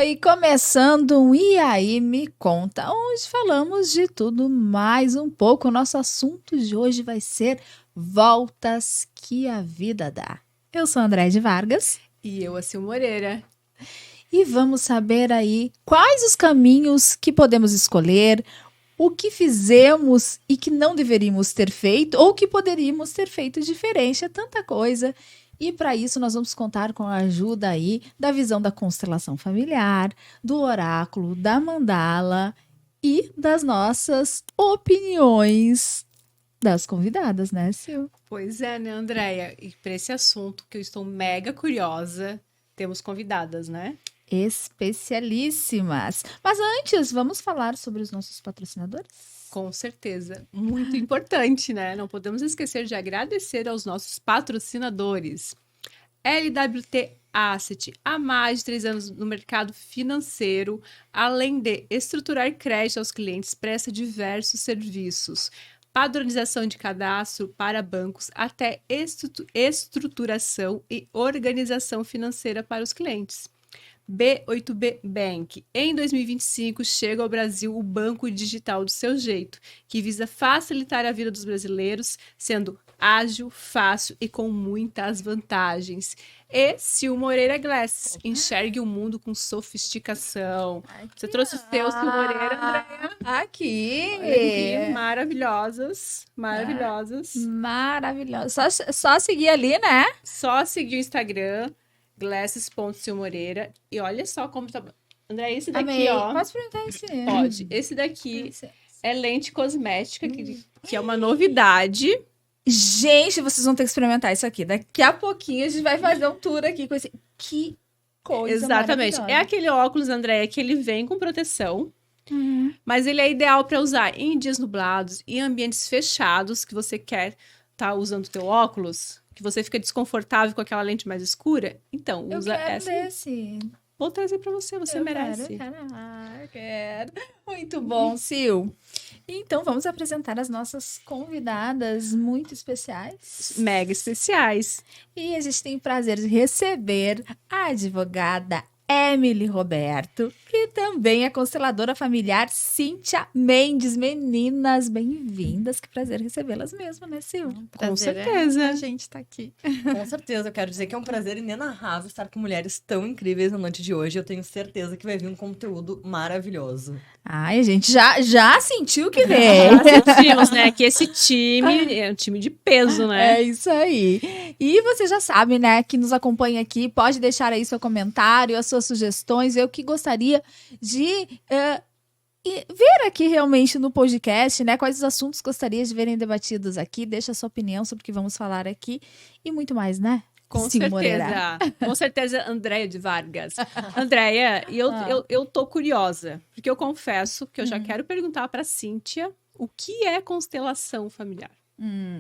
Oi, começando um E aí, me conta, onde falamos de tudo mais um pouco. O nosso assunto de hoje vai ser voltas que a vida dá. Eu sou a André de Vargas E eu, a Sil Moreira. e vamos saber aí quais os caminhos que podemos escolher, o que fizemos e que não deveríamos ter feito ou que poderíamos ter feito diferente. É tanta coisa. E para isso nós vamos contar com a ajuda aí da visão da constelação familiar, do oráculo, da mandala e das nossas opiniões das convidadas, né, Sil? Pois é, né, Andréia? E para esse assunto que eu estou mega curiosa, temos convidadas, né? Especialíssimas. Mas antes, vamos falar sobre os nossos patrocinadores? Com certeza. Muito importante, né? Não podemos esquecer de agradecer aos nossos patrocinadores. LWT Asset, há mais de 3 anos no mercado financeiro, além de estruturar crédito aos clientes, presta diversos serviços. Padronização de cadastro para bancos até estruturação e organização financeira para os clientes. B8B Bank. Em 2025, chega ao Brasil o banco digital do seu jeito, que visa facilitar a vida dos brasileiros, sendo ágil, fácil e com muitas vantagens. E Sil Moreira Glass. Enxergue o mundo com sofisticação. Você trouxe o seu, Sil Moreira, Andréia? Aqui! Olha aqui, maravilhosas, maravilhosas. Maravilhoso. Só seguir ali, né? Só seguir o Instagram, glasses.silmoreira. E olha só como tá. André, esse daqui, Amei. ó. Posso perguntar esse? Pode. Esse daqui é lente cosmética, que é uma novidade. Gente, vocês vão ter que experimentar isso aqui. Daqui a pouquinho a gente vai fazer um tour aqui com esse. Que coisa Exatamente. É maravilhosa. aquele óculos, André, que ele vem com proteção. Mas ele é ideal para usar em dias nublados, em ambientes fechados, que você quer estar usando o teu óculos, que você fica desconfortável com aquela lente mais escura. Então, Eu usa quero essa. desse. Vou trazer para você, você Eu merece. eu quero. Muito bom, Sil. Então, vamos apresentar as nossas convidadas muito especiais. Mega especiais. E a gente tem o prazer de receber a advogada Emily Roberto e também a consteladora familiar Cíntia Mendes. Meninas, bem-vindas. Que prazer recebê-las mesmo, né, Sil? Com certeza. A gente tá aqui. Com certeza. Eu quero dizer que é um prazer inenarrável estar com mulheres tão incríveis na noite de hoje. Eu tenho certeza que vai vir um conteúdo maravilhoso. Ai, a gente já sentiu que vem. Já sentimos, né? Que esse time é um time de peso, né? É isso aí. E você já sabe, né, que nos acompanha aqui, pode deixar aí seu comentário, as suas sugestões. Eu que gostaria de ver aqui realmente no podcast, né, quais os assuntos gostaria de verem debatidos aqui. Deixa a sua opinião sobre o que vamos falar aqui e muito mais, né? Com Sil Moreira. certeza. Com certeza, Andréia de Vargas. Andréia, eu tô curiosa, porque eu confesso que eu já quero perguntar para Cíntia o que é constelação familiar.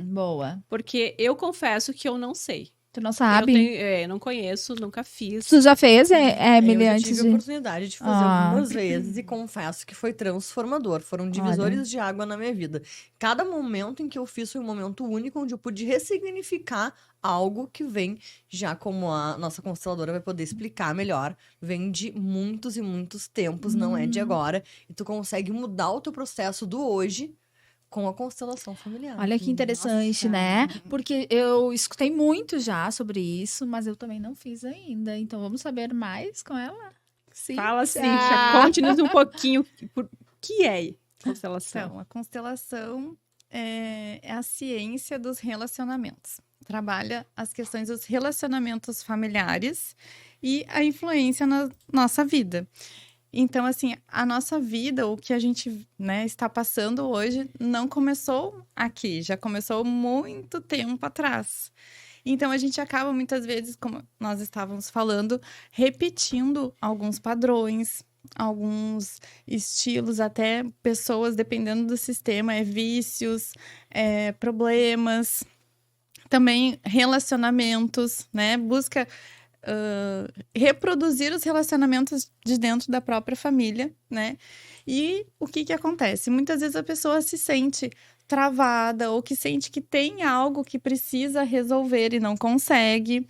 Boa. Porque eu confesso que eu não sei. Tu não sabe? Eu não conheço, nunca fiz. Tu já fez, Emily, Eu já antes tive de... a oportunidade de fazer algumas vezes e confesso que foi transformador. Foram divisores de água na minha vida. Cada momento em que eu fiz foi um momento único onde eu pude ressignificar algo que vem, já como a nossa consteladora vai poder explicar melhor, vem de muitos e muitos tempos, não é de agora. E tu consegue mudar o teu processo do hoje com a constelação familiar. Olha que interessante, né? Porque eu escutei muito já sobre isso, mas eu também não fiz ainda. Então vamos saber mais com ela? Sim. Fala, Cíntia, conte-nos um pouquinho o que é constelação. Então, a constelação é a ciência dos relacionamentos. Trabalha as questões dos relacionamentos familiares e a influência na nossa vida. Então, assim, a nossa vida, o que a gente, né, está passando hoje, não começou aqui, já começou muito tempo atrás. Então, a gente acaba, muitas vezes, como nós estávamos falando, repetindo alguns padrões, alguns estilos, até pessoas, dependendo do sistema, vícios, problemas, também relacionamentos, né? Busca reproduzir os relacionamentos de dentro da própria família, né? E o que acontece? Muitas vezes a pessoa se sente travada ou que sente que tem algo que precisa resolver e não consegue.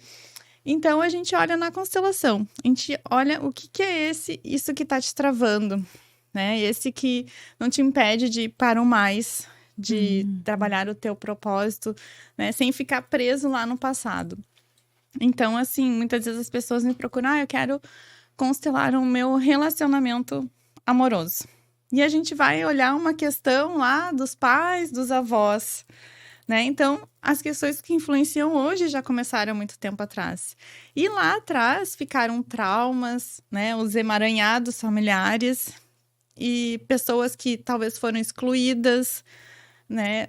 Então, a gente olha na constelação. A gente olha o que é isso que está te travando, né? Esse que não te impede de ir para o mais, de trabalhar o teu propósito, né? Sem ficar preso lá no passado. Então, assim, muitas vezes as pessoas me procuram, eu quero constelar o meu relacionamento amoroso. E a gente vai olhar uma questão lá dos pais, dos avós, né? Então, as questões que influenciam hoje já começaram há muito tempo atrás. E lá atrás ficaram traumas, né? Os emaranhados familiares e pessoas que talvez foram excluídas, né?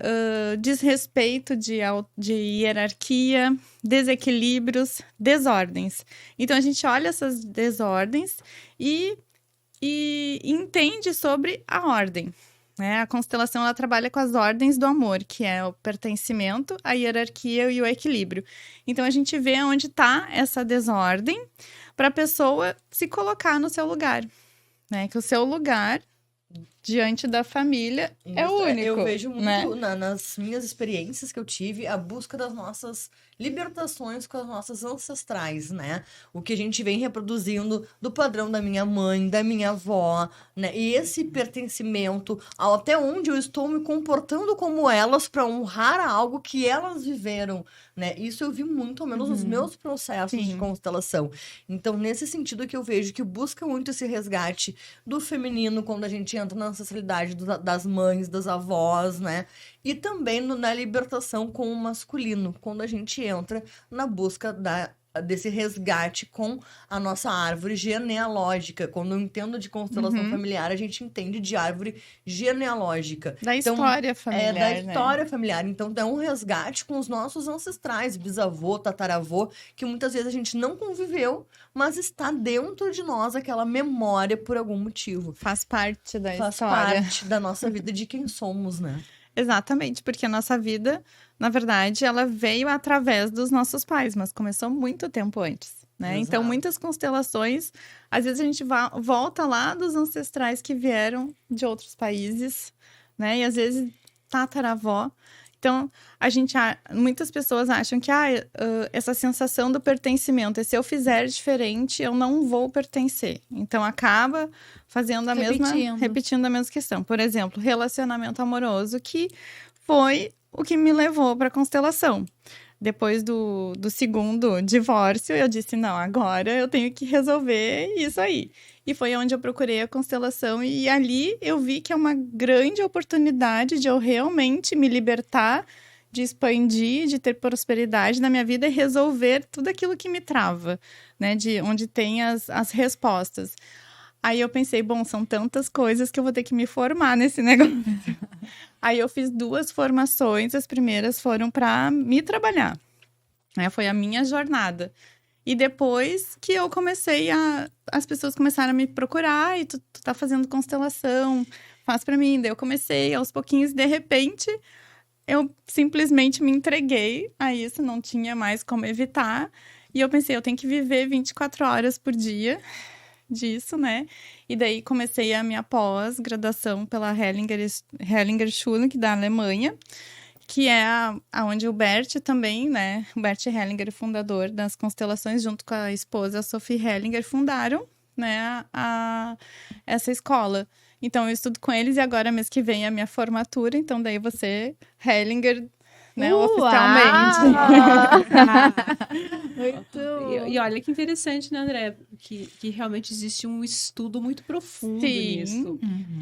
Desrespeito de hierarquia, desequilíbrios, desordens. Então, a gente olha essas desordens e entende sobre a ordem. Né? A constelação ela trabalha com as ordens do amor, que é o pertencimento, a hierarquia e o equilíbrio. Então, a gente vê onde está essa desordem para a pessoa se colocar no seu lugar. Né? Que o seu lugar diante da família é o único. Eu vejo muito, né? nas minhas experiências que eu tive, a busca das nossas libertações com as nossas ancestrais, né? O que a gente vem reproduzindo do padrão da minha mãe, da minha avó, né? E esse pertencimento, até onde eu estou me comportando como elas para honrar algo que elas viveram, né? Isso eu vi muito, ao menos nos meus processos de constelação. Então, nesse sentido que eu vejo que busca muito esse resgate do feminino quando a gente entra na ancestralidade das mães, das avós, né? E também na libertação com o masculino, quando a gente entra na busca desse resgate com a nossa árvore genealógica. Quando eu entendo de constelação familiar, a gente entende de árvore genealógica. Da história familiar, da história familiar. Então, é um resgate com os nossos ancestrais, bisavô, tataravô, que muitas vezes a gente não conviveu, mas está dentro de nós aquela memória por algum motivo. Faz parte da Faz história. parte da nossa vida, de quem somos, né? Exatamente, porque a nossa vida, na verdade, ela veio através dos nossos pais, mas começou muito tempo antes, né? Exato. Então, muitas constelações, às vezes a gente volta lá dos ancestrais que vieram de outros países, né? E às vezes tataravó. Então, muitas pessoas acham que essa sensação do pertencimento, e se eu fizer diferente, eu não vou pertencer. Então, acaba fazendo repetindo a mesma questão. Por exemplo, relacionamento amoroso, que foi o que me levou para a constelação. Depois do segundo divórcio, eu disse, não, agora eu tenho que resolver isso aí. E foi onde eu procurei a constelação e ali eu vi que é uma grande oportunidade de eu realmente me libertar, de expandir, de ter prosperidade na minha vida e resolver tudo aquilo que me trava, né? De onde tem as respostas. Aí eu pensei, bom, são tantas coisas que eu vou ter que me formar nesse negócio. Aí eu fiz 2 formações, as primeiras foram para me trabalhar. Foi a minha jornada. E depois que eu as pessoas começaram a me procurar, e tu tá fazendo constelação, faz para mim. Daí eu comecei aos pouquinhos, de repente, eu simplesmente me entreguei a isso, não tinha mais como evitar. E eu pensei, eu tenho que viver 24 horas por dia disso, né? E daí comecei a minha pós-graduação pela Hellinger Schule, da Alemanha, que é aonde o Bert também, né? O Bert Hellinger, fundador das constelações, junto com a esposa Sophie Hellinger, fundaram, né, essa escola. Então, eu estudo com eles e agora, mês que vem, é a minha formatura. Então, daí você, Hellinger, né, oficialmente. E olha que interessante, né, André? Que realmente existe um estudo muito profundo nisso.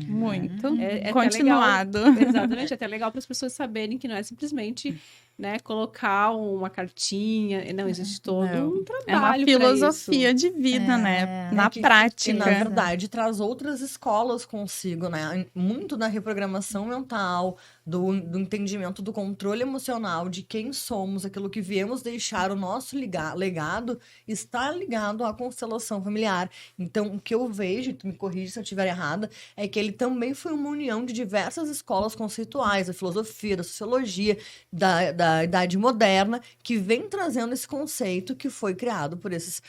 Muito. É continuado. Até legal, exatamente, é até legal para as pessoas saberem que não é simplesmente, né, colocar uma cartinha. Não, existe todo um trabalho. É uma filosofia de vida, né? Na prática. E, na verdade, traz outras escolas consigo, né? Muito da reprogramação mental, do entendimento do controle emocional, de quem somos, aquilo que viemos deixar, o nosso legado, está ligado à constelação familiar. Então, o que eu vejo, tu me corrige se eu estiver errada, é que ele também foi uma união de diversas escolas conceituais, da filosofia, da sociologia, da da Idade Moderna, que vem trazendo esse conceito que foi criado por esses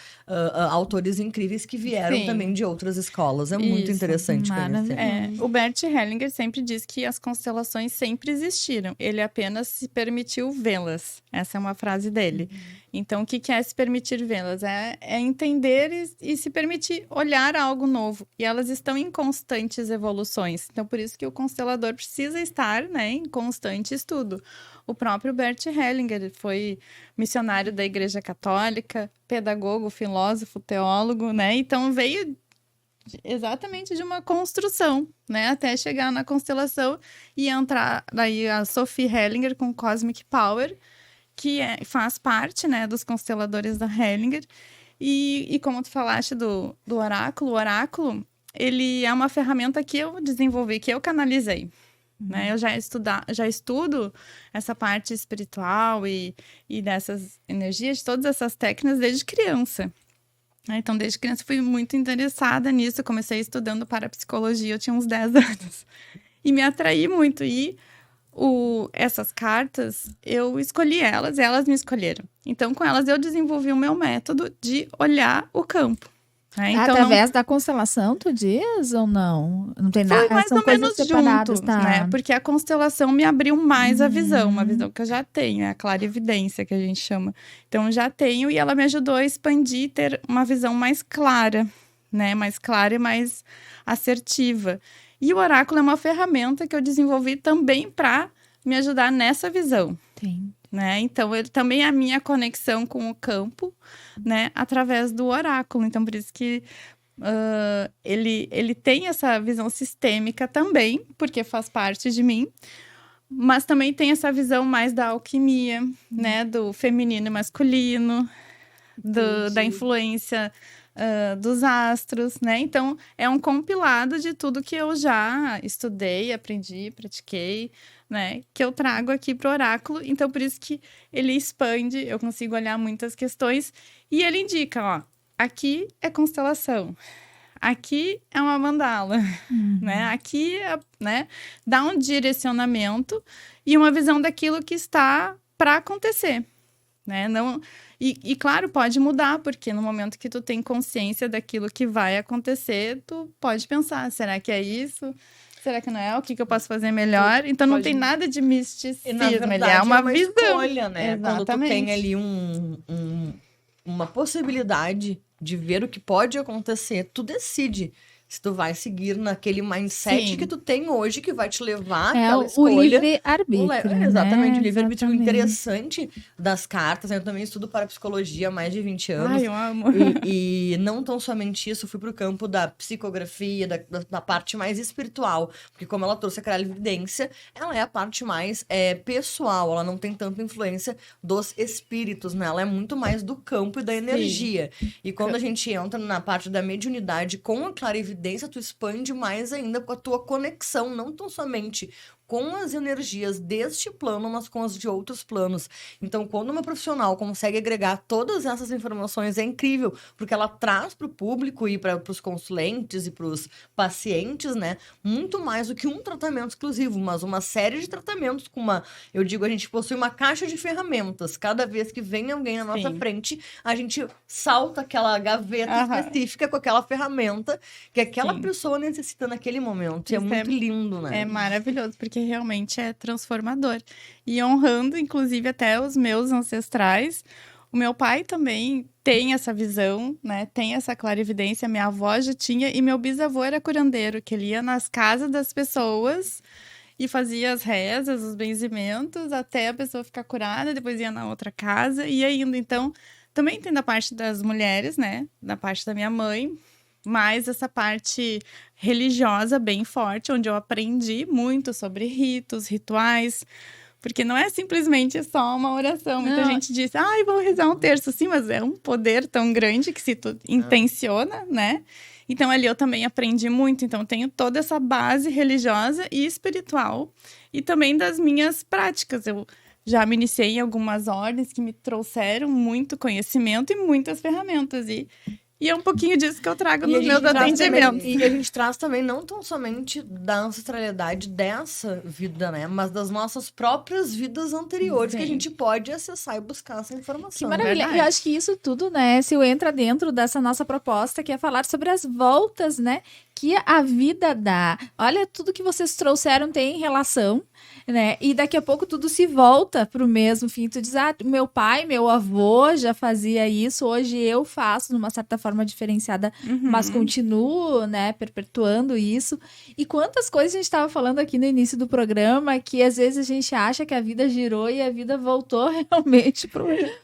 autores incríveis que vieram Sim. também de outras escolas. É muito Isso. interessante conhecer. Maravilhoso. O Bert Hellinger sempre diz que as constelações sempre existiram, ele apenas se permitiu vê-las. Essa é uma frase dele. Então, o que é se permitir vê-las? É entender e se permitir olhar algo novo. E elas estão em constantes evoluções. Então, por isso que o constelador precisa estar, né, em constante estudo. O próprio Bert Hellinger foi missionário da Igreja Católica, pedagogo, filósofo, teólogo, né? Então, veio exatamente de uma construção, né? Até chegar na constelação e entrar daí a Sophie Hellinger com Cosmic Power, que faz parte, né, dos consteladores da Hellinger. E como tu falaste do oráculo, o oráculo, ele é uma ferramenta que eu desenvolvi, que eu canalizei. Né? Eu já estudo essa parte espiritual e dessas energias, de todas essas técnicas desde criança. Então, desde criança, fui muito interessada nisso. Eu comecei estudando parapsicologia, eu tinha uns 10 anos. E me atraí muito. E essas cartas, eu escolhi elas me escolheram. Então, com elas, eu desenvolvi o meu método de olhar o campo. Né? Então, Através da constelação, tu diz ou não? Não tem nada, foi mais são ou coisas menos separadas, junto, tá? né? Porque a constelação me abriu mais a visão, uma visão que eu já tenho, é a clarividência que a gente chama. Então, eu já tenho e ela me ajudou a expandir, ter uma visão mais clara, né? Mais clara e mais assertiva. E o oráculo é uma ferramenta que eu desenvolvi também para me ajudar nessa visão. Sim. Né? Então, ele também é a minha conexão com o campo, né? Através do oráculo. Então, por isso que ele tem essa visão sistêmica também, porque faz parte de mim, mas também tem essa visão mais da alquimia, né? Do feminino e masculino, da influência dos astros, né? Então, é um compilado de tudo que eu já estudei, aprendi, pratiquei, né? Que eu trago aqui pro oráculo. Então, por isso que ele expande, eu consigo olhar muitas questões. E ele indica, ó, aqui é constelação. Aqui é uma mandala, né? Aqui, né? Dá um direcionamento e uma visão daquilo que está para acontecer, né? Não... E, claro, pode mudar, porque no momento que tu tem consciência daquilo que vai acontecer, tu pode pensar, será que é isso? Será que não é? O que eu posso fazer melhor? Então, não tem nada de misticismo, E, na verdade, ele é uma visão. escolha, né? Exatamente. Quando tu tem ali uma possibilidade de ver o que pode acontecer, tu decide se tu vai seguir naquele mindset Sim. que tu tem hoje, que vai te levar É àquela o escolha. livre-arbítrio, Exatamente, né? o livre-arbítrio. O Exatamente. interessante das cartas, eu também estudo parapsicologia há mais de 20 anos. Ai, eu amo. E não tão somente isso, fui pro campo da psicografia, da parte mais espiritual. Porque como ela trouxe a clarividência, ela é a parte mais pessoal, ela não tem tanta influência dos espíritos, né? Ela é muito mais do campo e da energia. E quando a gente entra na parte da mediunidade com a clarividência, tu expande mais ainda com a tua conexão, não tão somente com as energias deste plano, mas com as de outros planos. Então, quando uma profissional consegue agregar todas essas informações, é incrível, porque ela traz para o público e para os consulentes e para os pacientes, né, muito mais do que um tratamento exclusivo, mas uma série de tratamentos com eu digo, a gente possui uma caixa de ferramentas. Cada vez que vem alguém na nossa frente, a gente salta aquela gaveta específica com aquela ferramenta que aquela pessoa necessita naquele momento. E é muito lindo, né? É maravilhoso, porque realmente é transformador. E honrando, inclusive, até os meus ancestrais. O meu pai também tem essa visão, né? Tem essa clarividência. Minha avó já tinha. E meu bisavô era curandeiro, que ele ia nas casas das pessoas e fazia as rezas, os benzimentos, até a pessoa ficar curada. Depois ia na outra casa e ia indo. Então, também tem da parte das mulheres, né? Da parte da minha mãe. Mas essa parte religiosa bem forte, onde eu aprendi muito sobre ritos, rituais, porque não é simplesmente só uma oração. Muita gente diz, vou rezar um terço. Sim, mas é um poder tão grande que se tu intenciona, né? Então, ali eu também aprendi muito. Então, tenho toda essa base religiosa e espiritual. E também das minhas práticas. Eu já me iniciei em algumas ordens que me trouxeram muito conhecimento e muitas ferramentas. E E é um pouquinho disso que eu trago E nos a gente meus traz atendimentos. também- e a gente traz também não tão somente da ancestralidade dessa vida, né? Mas das nossas próprias vidas anteriores, que a Sim. gente pode acessar e buscar essa informação. Que maravilha. verdade. Eu acho que isso tudo, né, se entra dentro dessa nossa proposta, que é falar sobre as voltas, né, que a vida dá. Olha, tudo que vocês trouxeram tem relação, né, e daqui a pouco tudo se volta para o mesmo fim. Tu diz, meu pai, meu avô já fazia isso, hoje eu faço de uma certa forma diferenciada, mas continuo, né, perpetuando isso. E quantas coisas a gente estava falando aqui no início do programa, que às vezes a gente acha que a vida girou e a vida voltou realmente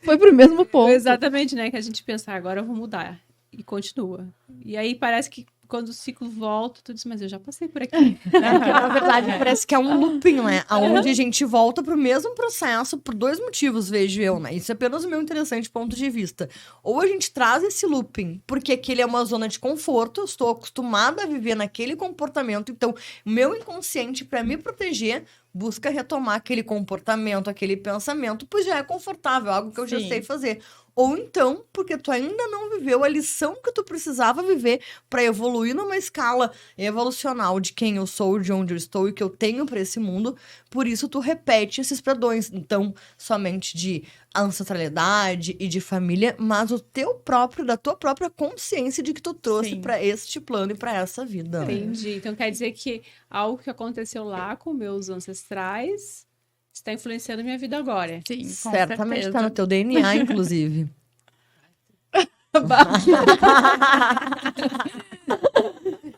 foi pro mesmo ponto. Exatamente, né? Que a gente pensa, agora eu vou mudar. E continua. E aí parece que quando o ciclo volta, tu diz, mas eu já passei por aqui. Na verdade, parece que é um looping, né? Onde a gente volta pro mesmo processo por dois motivos, vejo eu, né? Isso é apenas o meu interessante ponto de vista. Ou a gente traz esse looping, porque aquele é uma zona de conforto, eu estou acostumada a viver naquele comportamento, então o meu inconsciente, para me proteger, busca retomar aquele comportamento, aquele pensamento, pois já é confortável, algo que eu já Sim. sei fazer. Ou então, porque tu ainda não viveu a lição que tu precisava viver para evoluir numa escala evolucional de quem eu sou, de onde eu estou e que eu tenho para esse mundo. Por isso tu repete esses padrões. Então, somente de ancestralidade e de família, mas o teu próprio, da tua própria consciência de que tu trouxe Sim. para este plano e para essa vida. né? Entendi. Então quer dizer que algo que aconteceu lá com meus ancestrais está influenciando minha vida agora. Sim, com Certamente certeza. tá no teu DNA, inclusive.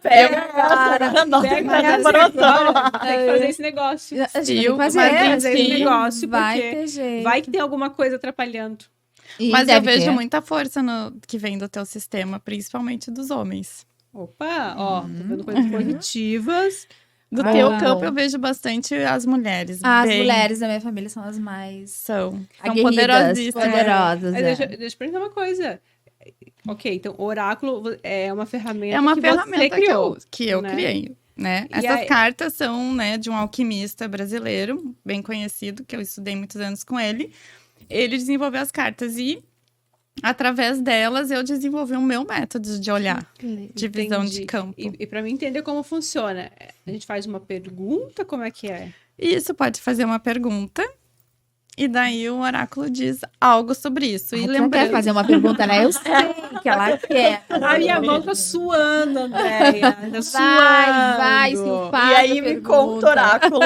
Pega, cara, nossa, Tem que cara, fazer esse negócio. Tem que fazer esse negócio. A gente Sim, tem que mas fazer enfim, esse negócio, vai porque ter jeito. Vai que tem alguma coisa atrapalhando. E Mas eu deve vejo ter. muita força que vem do teu sistema, principalmente dos homens. Opa, ó, tô vendo coisas positivas. Do Ah, teu bom. campo, eu vejo bastante as mulheres. As bem- mulheres da minha família são as mais São aguerridas, poderosíssimas. poderosas. Mas é. deixa eu perguntar uma coisa. Ok, então o oráculo é uma ferramenta É uma que ferramenta você criou. que eu né? criei, né? E Essas aí- cartas são, né, de um alquimista brasileiro, bem conhecido, que eu estudei muitos anos com ele. Ele desenvolveu as cartas e, através delas, eu desenvolvi o meu método de olhar, de visão Entendi. de campo. E para mim entender como funciona, a gente faz uma pergunta, como é que é? Isso, pode fazer uma pergunta, e daí o oráculo diz algo sobre isso. Ai, E tu não quer lembrando... fazer uma pergunta, né? Eu sei que ela quer. A minha mão tá suando, Andréia. Tá Vai, suando. sim, faz a pergunta. oráculo.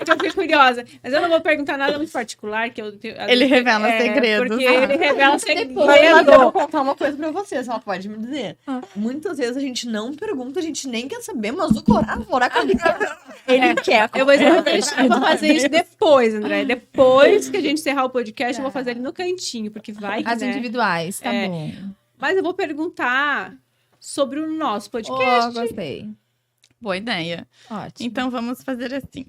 É que eu fiquei curiosa. Mas eu não vou perguntar nada muito particular. Que eu, Ele revela segredos. Porque ele revela Mas eu vou segredo. contar uma coisa pra vocês, ela pode me dizer. Muitas vezes a gente não pergunta, a gente nem quer saber, mas o oráculo ele quer. Eu vou fazer isso depois, André. Depois que a gente encerrar o podcast, eu vou fazer ele no cantinho, porque vai que, As né? individuais, tá É. bom. Mas eu vou perguntar sobre o nosso Oh, podcast. gostei. Boa ideia. Ótimo. Então, vamos fazer assim.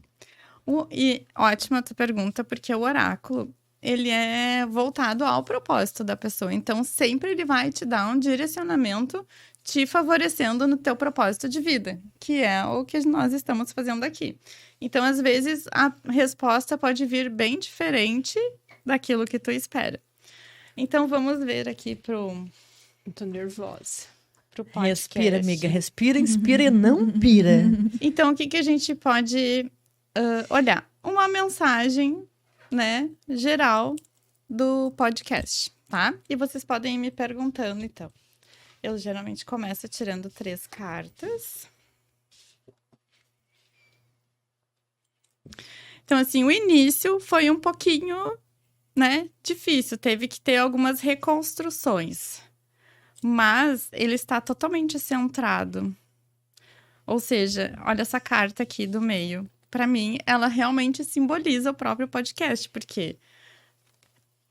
E ótima tua pergunta, porque o oráculo, ele é voltado ao propósito da pessoa. Então, sempre ele vai te dar um direcionamento te favorecendo no teu propósito de vida, que é o que nós estamos fazendo aqui. Então, às vezes, a resposta pode vir bem diferente daquilo que tu espera. Então, vamos ver aqui pro Tô nervosa. podcast. Respira, amiga, respira, inspira e não pira. Então, o que que a gente pode olhar? Uma mensagem, né, geral do podcast, tá? E vocês podem ir me perguntando, então. Eu geralmente começo tirando 3 cartas. Então, assim, o início foi um pouquinho, né, difícil. Teve que ter algumas reconstruções. Mas ele está totalmente centrado. Ou seja, olha essa carta aqui do meio. Para mim, ela realmente simboliza o próprio podcast, porque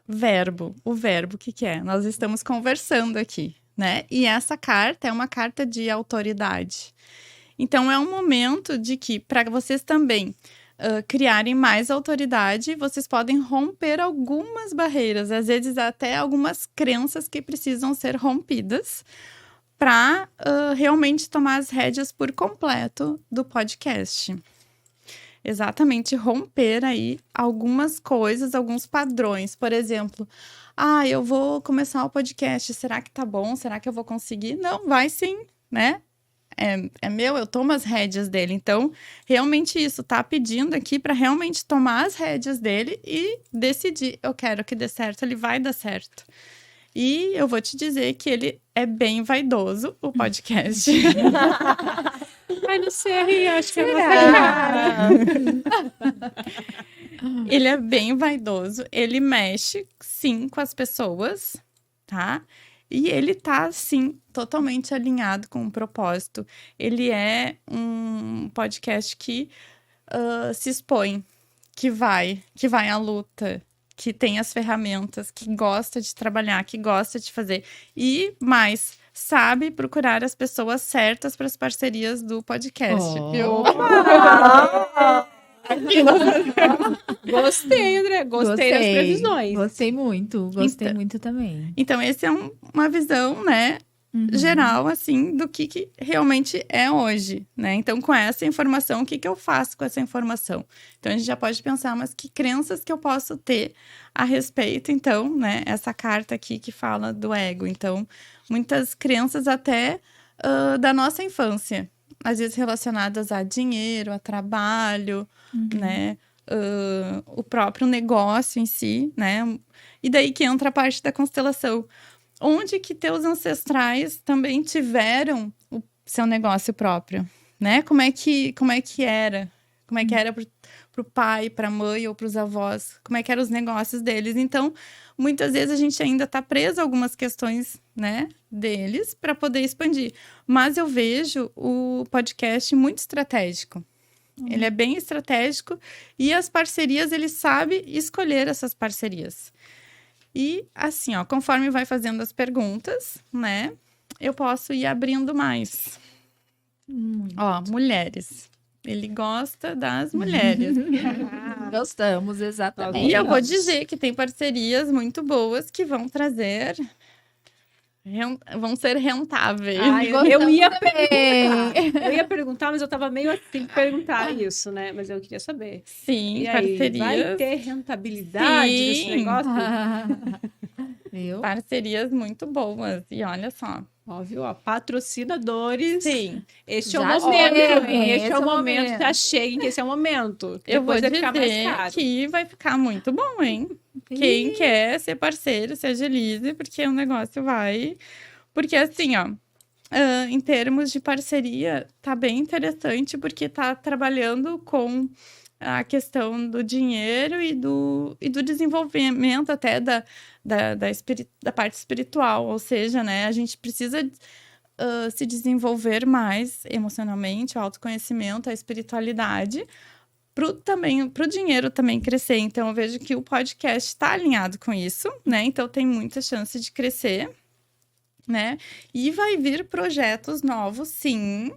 verbo, o verbo, o que que é? Nós estamos conversando aqui, né? E essa carta é uma carta de autoridade. Então, é um momento de que, para vocês também criarem mais autoridade, vocês podem romper algumas barreiras, às vezes até algumas crenças que precisam ser rompidas para realmente tomar as rédeas por completo do podcast. exatamente romper aí algumas coisas, alguns padrões. Por exemplo, eu vou começar o podcast, será que tá bom? Será que eu vou conseguir? Não, vai sim, né? É meu, eu tomo as rédeas dele. Então, realmente isso, tá pedindo aqui para realmente tomar as rédeas dele e decidir, eu quero que dê certo, ele vai dar certo. E eu vou te dizer que ele é bem vaidoso, o podcast. Ai, não sei, acho que é Ele é bem vaidoso, ele mexe, sim, com as pessoas, tá? E ele tá, sim, totalmente alinhado com o propósito. Ele é um podcast que se expõe, que vai à luta, que tem as ferramentas, que gosta de trabalhar, que gosta de fazer. E mais, sabe procurar as pessoas certas para as parcerias do podcast, viu? Gostei, André. Gostei das previsões. Gostei muito também. Então, essa é uma visão, né, geral, assim, do que realmente é hoje, né? Então, com essa informação, o que eu faço com essa informação? Então, a gente já pode pensar, mas que crenças que eu posso ter a respeito, então, né? Essa carta aqui que fala do ego. Então, muitas crenças até da nossa infância. Às vezes relacionadas a dinheiro, a trabalho, né? O próprio negócio em si, né? E daí que entra a parte da constelação. Onde que teus ancestrais também tiveram o seu negócio próprio, né? Como é que era? Como é que era pro pai, pra mãe ou pros avós? Como é que eram os negócios deles? Então, muitas vezes a gente ainda tá preso a algumas questões, né, deles para poder expandir. Mas eu vejo o podcast muito estratégico. Ele é bem estratégico e as parcerias, ele sabe escolher essas parcerias. E assim, ó, conforme vai fazendo as perguntas, né, eu posso ir abrindo mais. Ó, mulheres. Ele gosta das mulheres. Gostamos, exatamente. E eu vou dizer que tem parcerias muito boas que vão trazer... vão ser rentáveis. Eu ia perguntar, mas eu tava meio assim de perguntar isso, né? Mas eu queria saber. Sim, e aí, parcerias. vai ter rentabilidade nesse negócio? Viu? Parcerias muito boas. E olha só. Óbvio, ó, patrocinadores. Sim. Este é o Já momento, cheguem, hein? Este é o esse momento. Já cheguem, que esse é o momento. Eu vou Depois vai ficar mais dizer caro. que vai ficar muito bom, hein? Quem quer ser parceiro, se agilize, porque o negócio vai... Porque assim, ó, em termos de parceria, tá bem interessante, porque tá trabalhando com a questão do dinheiro e do desenvolvimento até da parte espiritual. Ou seja, né, a gente precisa se desenvolver mais emocionalmente, o autoconhecimento, a espiritualidade, pro dinheiro também crescer. Então, eu vejo que o podcast está alinhado com isso, né? Então, tem muita chance de crescer, né? E vai vir projetos novos, sim,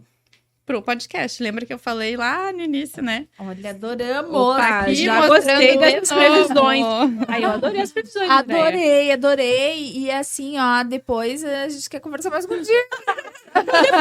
pro podcast. Lembra que eu falei lá no início, né? Olha, adoramos. Opa, aqui já gostei mostrando das de previsões. novo. Aí eu adorei as previsões, Andréia. Adorei. E assim, ó, depois a gente quer conversar mais contigo.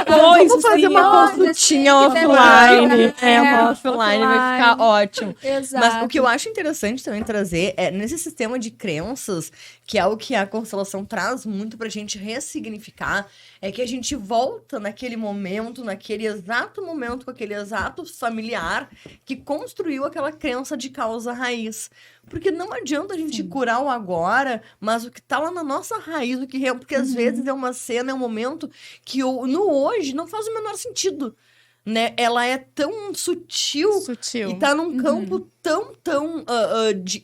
Vamos fazer uma consultinha offline. Uma Offline vai ficar ótimo. Exato. Mas o que eu acho interessante também trazer é nesse sistema de crenças, que é o que a constelação traz muito pra gente ressignificar, é que a gente volta naquele momento, naquele exato momento, com aquele exato familiar que construiu aquela crença de causa raiz. Porque não adianta a gente curar o agora, mas o que tá lá na nossa raiz, o que porque às vezes é uma cena, é um momento que no hoje não faz o menor sentido, né? Ela é tão sutil. E tá num campo tão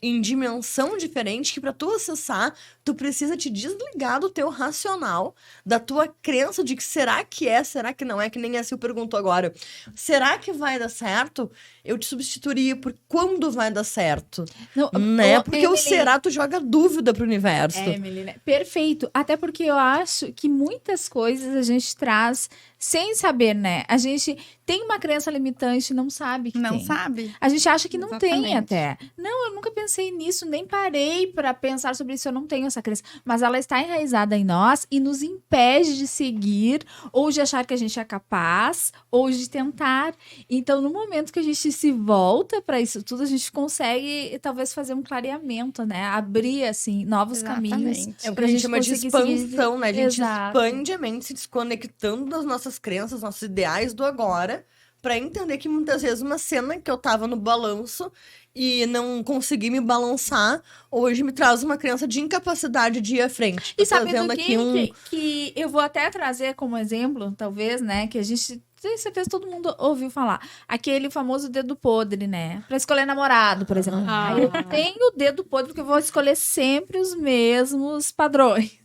em dimensão diferente que pra tu acessar, tu precisa te desligar do teu racional, da tua crença de que será que é, será que não é, que nem a Sil perguntou agora. Será que vai dar certo? Eu te substituiria por quando vai dar certo, Não, né? Porque o Emily, será, tu joga dúvida pro universo. Emily, né? Perfeito. Até porque eu acho que muitas coisas a gente traz sem saber, né? A gente tem uma crença limitante e não sabe que Não tem. sabe? A gente acha que não tem, vem até. Não, eu nunca pensei nisso, nem parei para pensar sobre isso, eu não tenho essa crença. Mas ela está enraizada em nós e nos impede de seguir, ou de achar que a gente é capaz, ou de tentar. Então, no momento que a gente se volta para isso tudo, a gente consegue, talvez, fazer um clareamento, né? Abrir, assim, novos caminhos. É o que a gente chama de expansão, né? A gente Exato. expande a mente, se desconectando das nossas crenças, nossos ideais do agora, pra entender que muitas vezes uma cena que eu tava no balanço e não consegui me balançar, hoje me traz uma crença de incapacidade de ir à frente. E sabe trazendo do aqui que eu vou até trazer como exemplo, talvez, né? Que a gente, tenho certeza, todo mundo ouviu falar. Aquele famoso dedo podre, né? Pra escolher namorado, por exemplo. Ah. Eu tenho o dedo podre porque eu vou escolher sempre os mesmos padrões.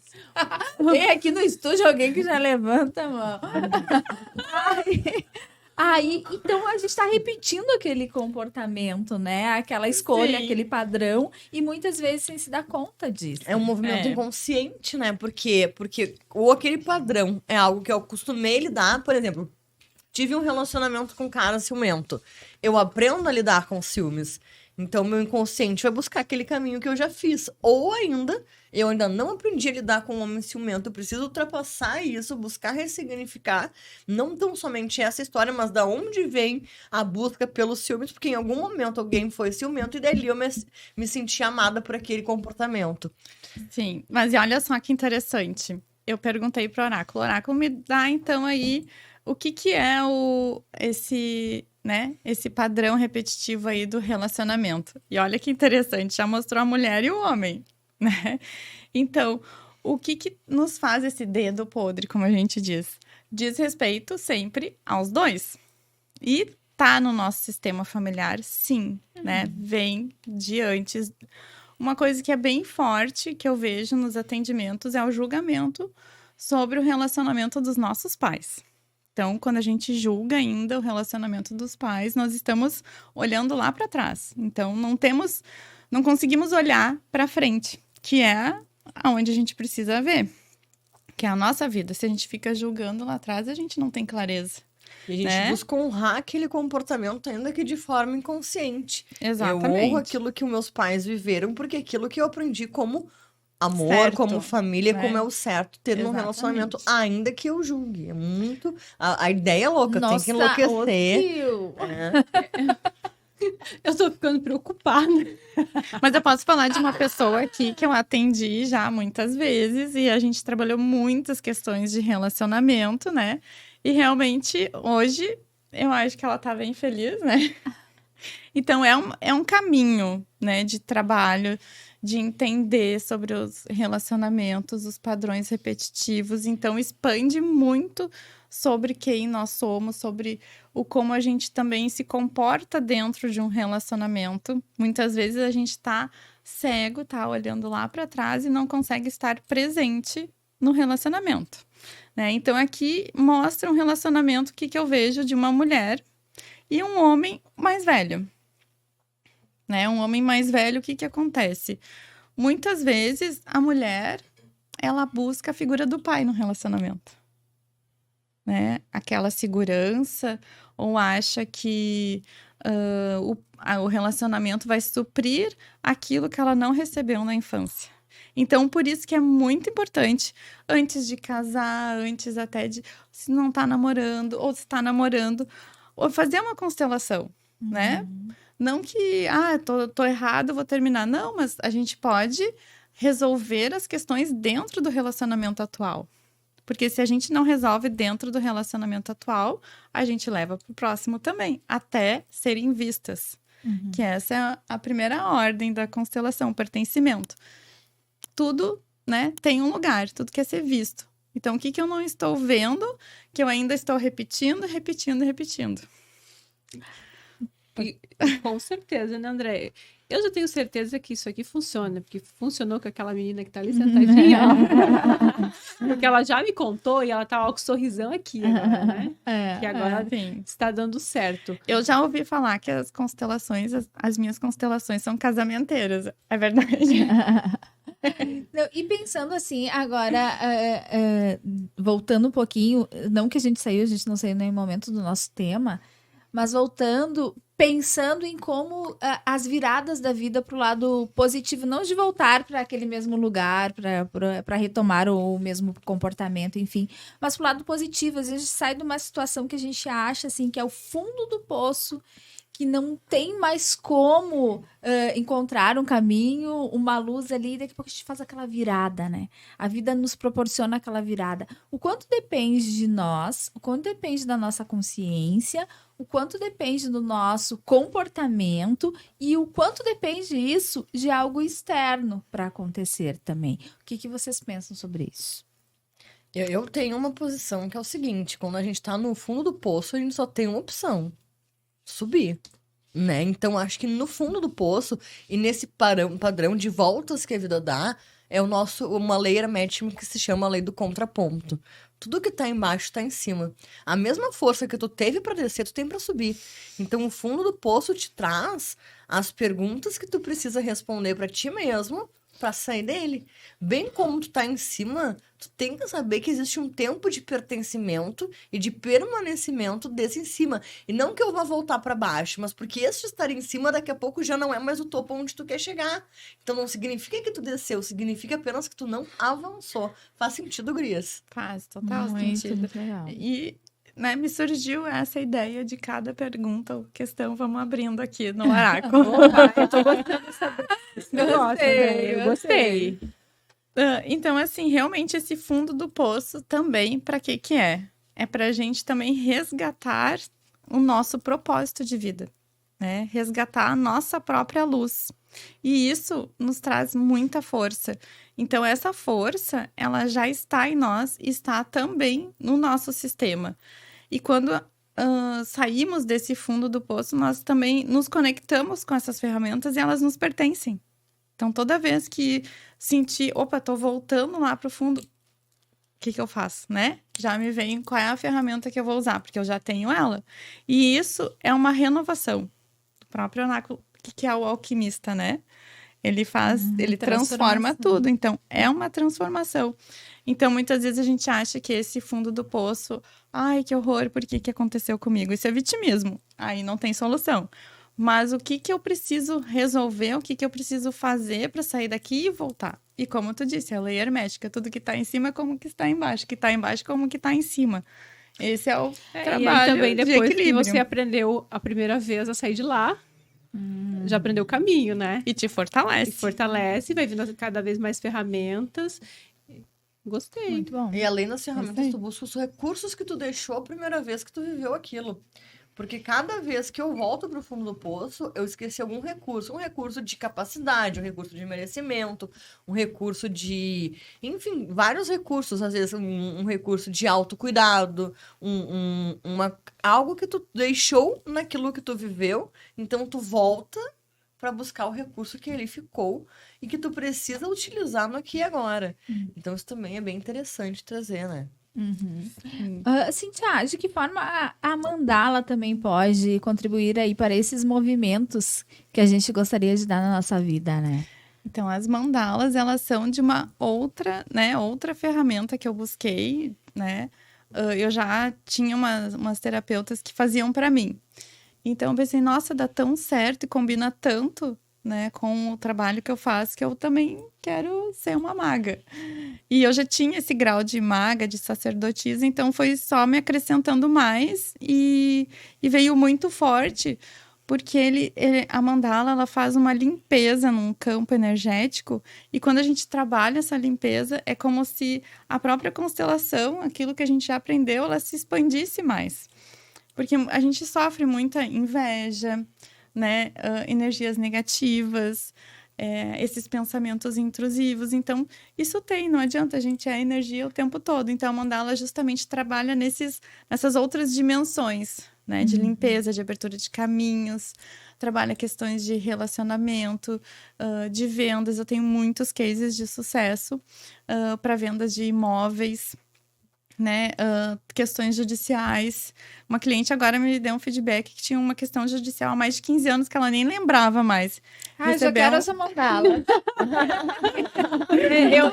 Tem aqui no estúdio alguém que já levanta a mão. Aí, então a gente está repetindo aquele comportamento, né? Aquela escolha, Sim. aquele padrão, e muitas vezes sem se dar conta disso. É um movimento inconsciente, né? Porque ou aquele padrão é algo que eu acostumei lidar, por exemplo, tive um relacionamento com um cara ciumento. Eu aprendo a lidar com ciúmes. Então, meu inconsciente vai buscar aquele caminho que eu já fiz. Ou ainda, eu ainda não aprendi a lidar com um homem ciumento. Eu preciso ultrapassar isso, buscar ressignificar. Não tão somente essa história, mas da onde vem a busca pelos ciúmes. Porque em algum momento alguém foi ciumento e dali eu me senti amada por aquele comportamento. Sim, mas e olha só que interessante. Eu perguntei pro oráculo. O oráculo me dá, então, aí, o que é esse padrão repetitivo aí do relacionamento. E olha que interessante, já mostrou a mulher e o homem, né? Então, o que nos faz esse dedo podre, como a gente diz? Diz respeito sempre aos dois. E tá no nosso sistema familiar, sim, né? Vem de antes. Uma coisa que é bem forte, que eu vejo nos atendimentos, é o julgamento sobre o relacionamento dos nossos pais. Então, quando a gente julga ainda o relacionamento dos pais, nós estamos olhando lá para trás. Então, não conseguimos olhar para frente, que é aonde a gente precisa ver, que é a nossa vida. Se a gente fica julgando lá atrás, a gente não tem clareza. E a gente busca honrar aquele comportamento, ainda que de forma inconsciente. Exatamente. Eu honro aquilo que os meus pais viveram, porque é aquilo que eu aprendi como amor, Certo, como família, né? como é o certo ter num Exatamente. relacionamento, ainda que eu julgue. É muito... A ideia é louca, tem Nossa, que enlouquecer. Odil. Eu tô ficando preocupada. Mas eu posso falar de uma pessoa aqui que eu atendi já muitas vezes e a gente trabalhou muitas questões de relacionamento, né? E realmente, hoje, eu acho que ela tá bem feliz, né? Então, é um caminho, né, de trabalho, de entender sobre os relacionamentos, os padrões repetitivos. Então, expande muito sobre quem nós somos, sobre como a gente também se comporta dentro de um relacionamento. Muitas vezes a gente tá cego, tá olhando lá para trás e não consegue estar presente no relacionamento, né? Então, aqui mostra um relacionamento que eu vejo de uma mulher e um homem mais velho. Né? Um homem mais velho, o que acontece? Muitas vezes, a mulher, ela busca a figura do pai no relacionamento. Né? Aquela segurança, ou acha que o relacionamento vai suprir aquilo que ela não recebeu na infância. Então, por isso que é muito importante, antes de casar, antes até de se não tá namorando, ou se tá namorando, ou fazer uma constelação, né? Não que, tô errado, vou terminar. Não, mas a gente pode resolver as questões dentro do relacionamento atual. Porque se a gente não resolve dentro do relacionamento atual, a gente leva pro próximo também, até serem vistas. Que essa é a primeira ordem da constelação, pertencimento. Tudo, né, tem um lugar, tudo quer ser visto. Então, o que eu não estou vendo, que eu ainda estou repetindo. E, com certeza, né, André? Eu já tenho certeza que isso aqui funciona, porque funcionou com aquela menina que tá ali sentadinha. Porque ela já me contou e ela tá com o sorrisão aqui agora, né? Que agora está dando certo. Eu já ouvi falar que as constelações, as minhas constelações são casamenteiras. É verdade. Não, e pensando assim, agora, voltando um pouquinho, não que a gente não saiu em nenhum momento do nosso tema, mas voltando, pensando em como as viradas da vida para o lado positivo, não de voltar para aquele mesmo lugar, para retomar o mesmo comportamento, enfim, mas para o lado positivo. Às vezes sai de uma situação que a gente acha assim, que é o fundo do poço, que não tem mais como encontrar um caminho, uma luz ali, daqui a pouco a gente faz aquela virada, né? A vida nos proporciona aquela virada. O quanto depende de nós, o quanto depende da nossa consciência, o quanto depende do nosso comportamento e o quanto depende isso de algo externo para acontecer também. O que vocês pensam sobre isso? Eu tenho uma posição que é o seguinte: quando a gente tá no fundo do poço, a gente só tem uma opção: subir, né? Então, acho que no fundo do poço e nesse padrão de voltas que a vida dá, é uma lei hermética que se chama a lei do contraponto. Tudo que tá embaixo tá em cima. A mesma força que tu teve pra descer, tu tem pra subir. Então, o fundo do poço te traz as perguntas que tu precisa responder pra ti mesmo pra sair dele. Bem como tu tá em cima, tu tem que saber que existe um tempo de pertencimento e de permanecimento desse em cima. E não que eu vá voltar pra baixo, mas porque esse estar em cima daqui a pouco já não é mais o topo onde tu quer chegar. Então não significa que tu desceu, significa apenas que tu não avançou. Faz sentido, Gurias? Faz total Muito sentido. legal. E, né, me surgiu essa ideia de cada pergunta ou questão, vamos abrindo aqui no oráculo. Eu tô gostando de saber esse negócio, André. Eu gostei. Então, assim, realmente esse fundo do poço também, para que é? É para a gente também resgatar o nosso propósito de vida, né? Resgatar a nossa própria luz. E isso nos traz muita força. Então, essa força, ela já está em nós, está também no nosso sistema. E quando saímos desse fundo do poço, nós também nos conectamos com essas ferramentas e elas nos pertencem. Então, toda vez que sentir, opa, tô voltando lá pro fundo, o que eu faço, né? Já me vem qual é a ferramenta que eu vou usar, porque eu já tenho ela. E isso é uma renovação. O próprio oráculo, que é o alquimista, né? Ele ele transforma tudo. Então, é uma transformação. Então, muitas vezes a gente acha que esse fundo do poço, ai, que horror, por que aconteceu comigo? Isso é vitimismo. Aí não tem solução. Mas o que eu preciso resolver, o que eu preciso fazer para sair daqui e voltar? E como tu disse, a lei hermética, tudo que está em cima como que está embaixo, que está embaixo como que está em cima. Esse é o trabalho e aí também, depois de que você aprendeu a primeira vez a sair de lá, já aprendeu o caminho, né? E te fortalece. E fortalece, vai vindo cada vez mais ferramentas. Gostei. Muito bom. E além das ferramentas, tu busca os recursos que tu deixou a primeira vez que tu viveu aquilo. Porque cada vez que eu volto pro fundo do poço, eu esqueci algum recurso. Um recurso de capacidade, um recurso de merecimento, um recurso de... Enfim, vários recursos. Às vezes, um recurso de autocuidado, algo que tu deixou naquilo que tu viveu. Então, tu volta para buscar o recurso que ali ficou e que tu precisa utilizar no aqui e agora. Então, isso também é bem interessante trazer, né? Cíntia, de que forma a mandala também pode contribuir aí para esses movimentos que a gente gostaria de dar na nossa vida, né? Então, as mandalas, elas são de uma outra ferramenta que eu busquei, né? Eu já tinha umas terapeutas que faziam para mim. Então, eu pensei, nossa, dá tão certo e combina tanto, né, com o trabalho que eu faço, que eu também quero ser uma maga. E eu já tinha esse grau de maga, de sacerdotisa, então foi só me acrescentando mais e veio muito forte, porque a mandala, ela faz uma limpeza num campo energético, e quando a gente trabalha essa limpeza, é como se a própria constelação, aquilo que a gente já aprendeu, ela se expandisse mais. Porque a gente sofre muita inveja, né? Energias negativas, esses pensamentos intrusivos. Então, isso não adianta, a gente é energia o tempo todo. Então, a mandala justamente trabalha nessas outras dimensões, né? De limpeza, de abertura de caminhos, trabalha questões de relacionamento, de vendas. Eu tenho muitos cases de sucesso para vendas de imóveis, né, questões judiciais. Uma cliente agora me deu um feedback que tinha uma questão judicial há mais de 15 anos que ela nem lembrava mais. Ah, já receber quero um- essa mandala.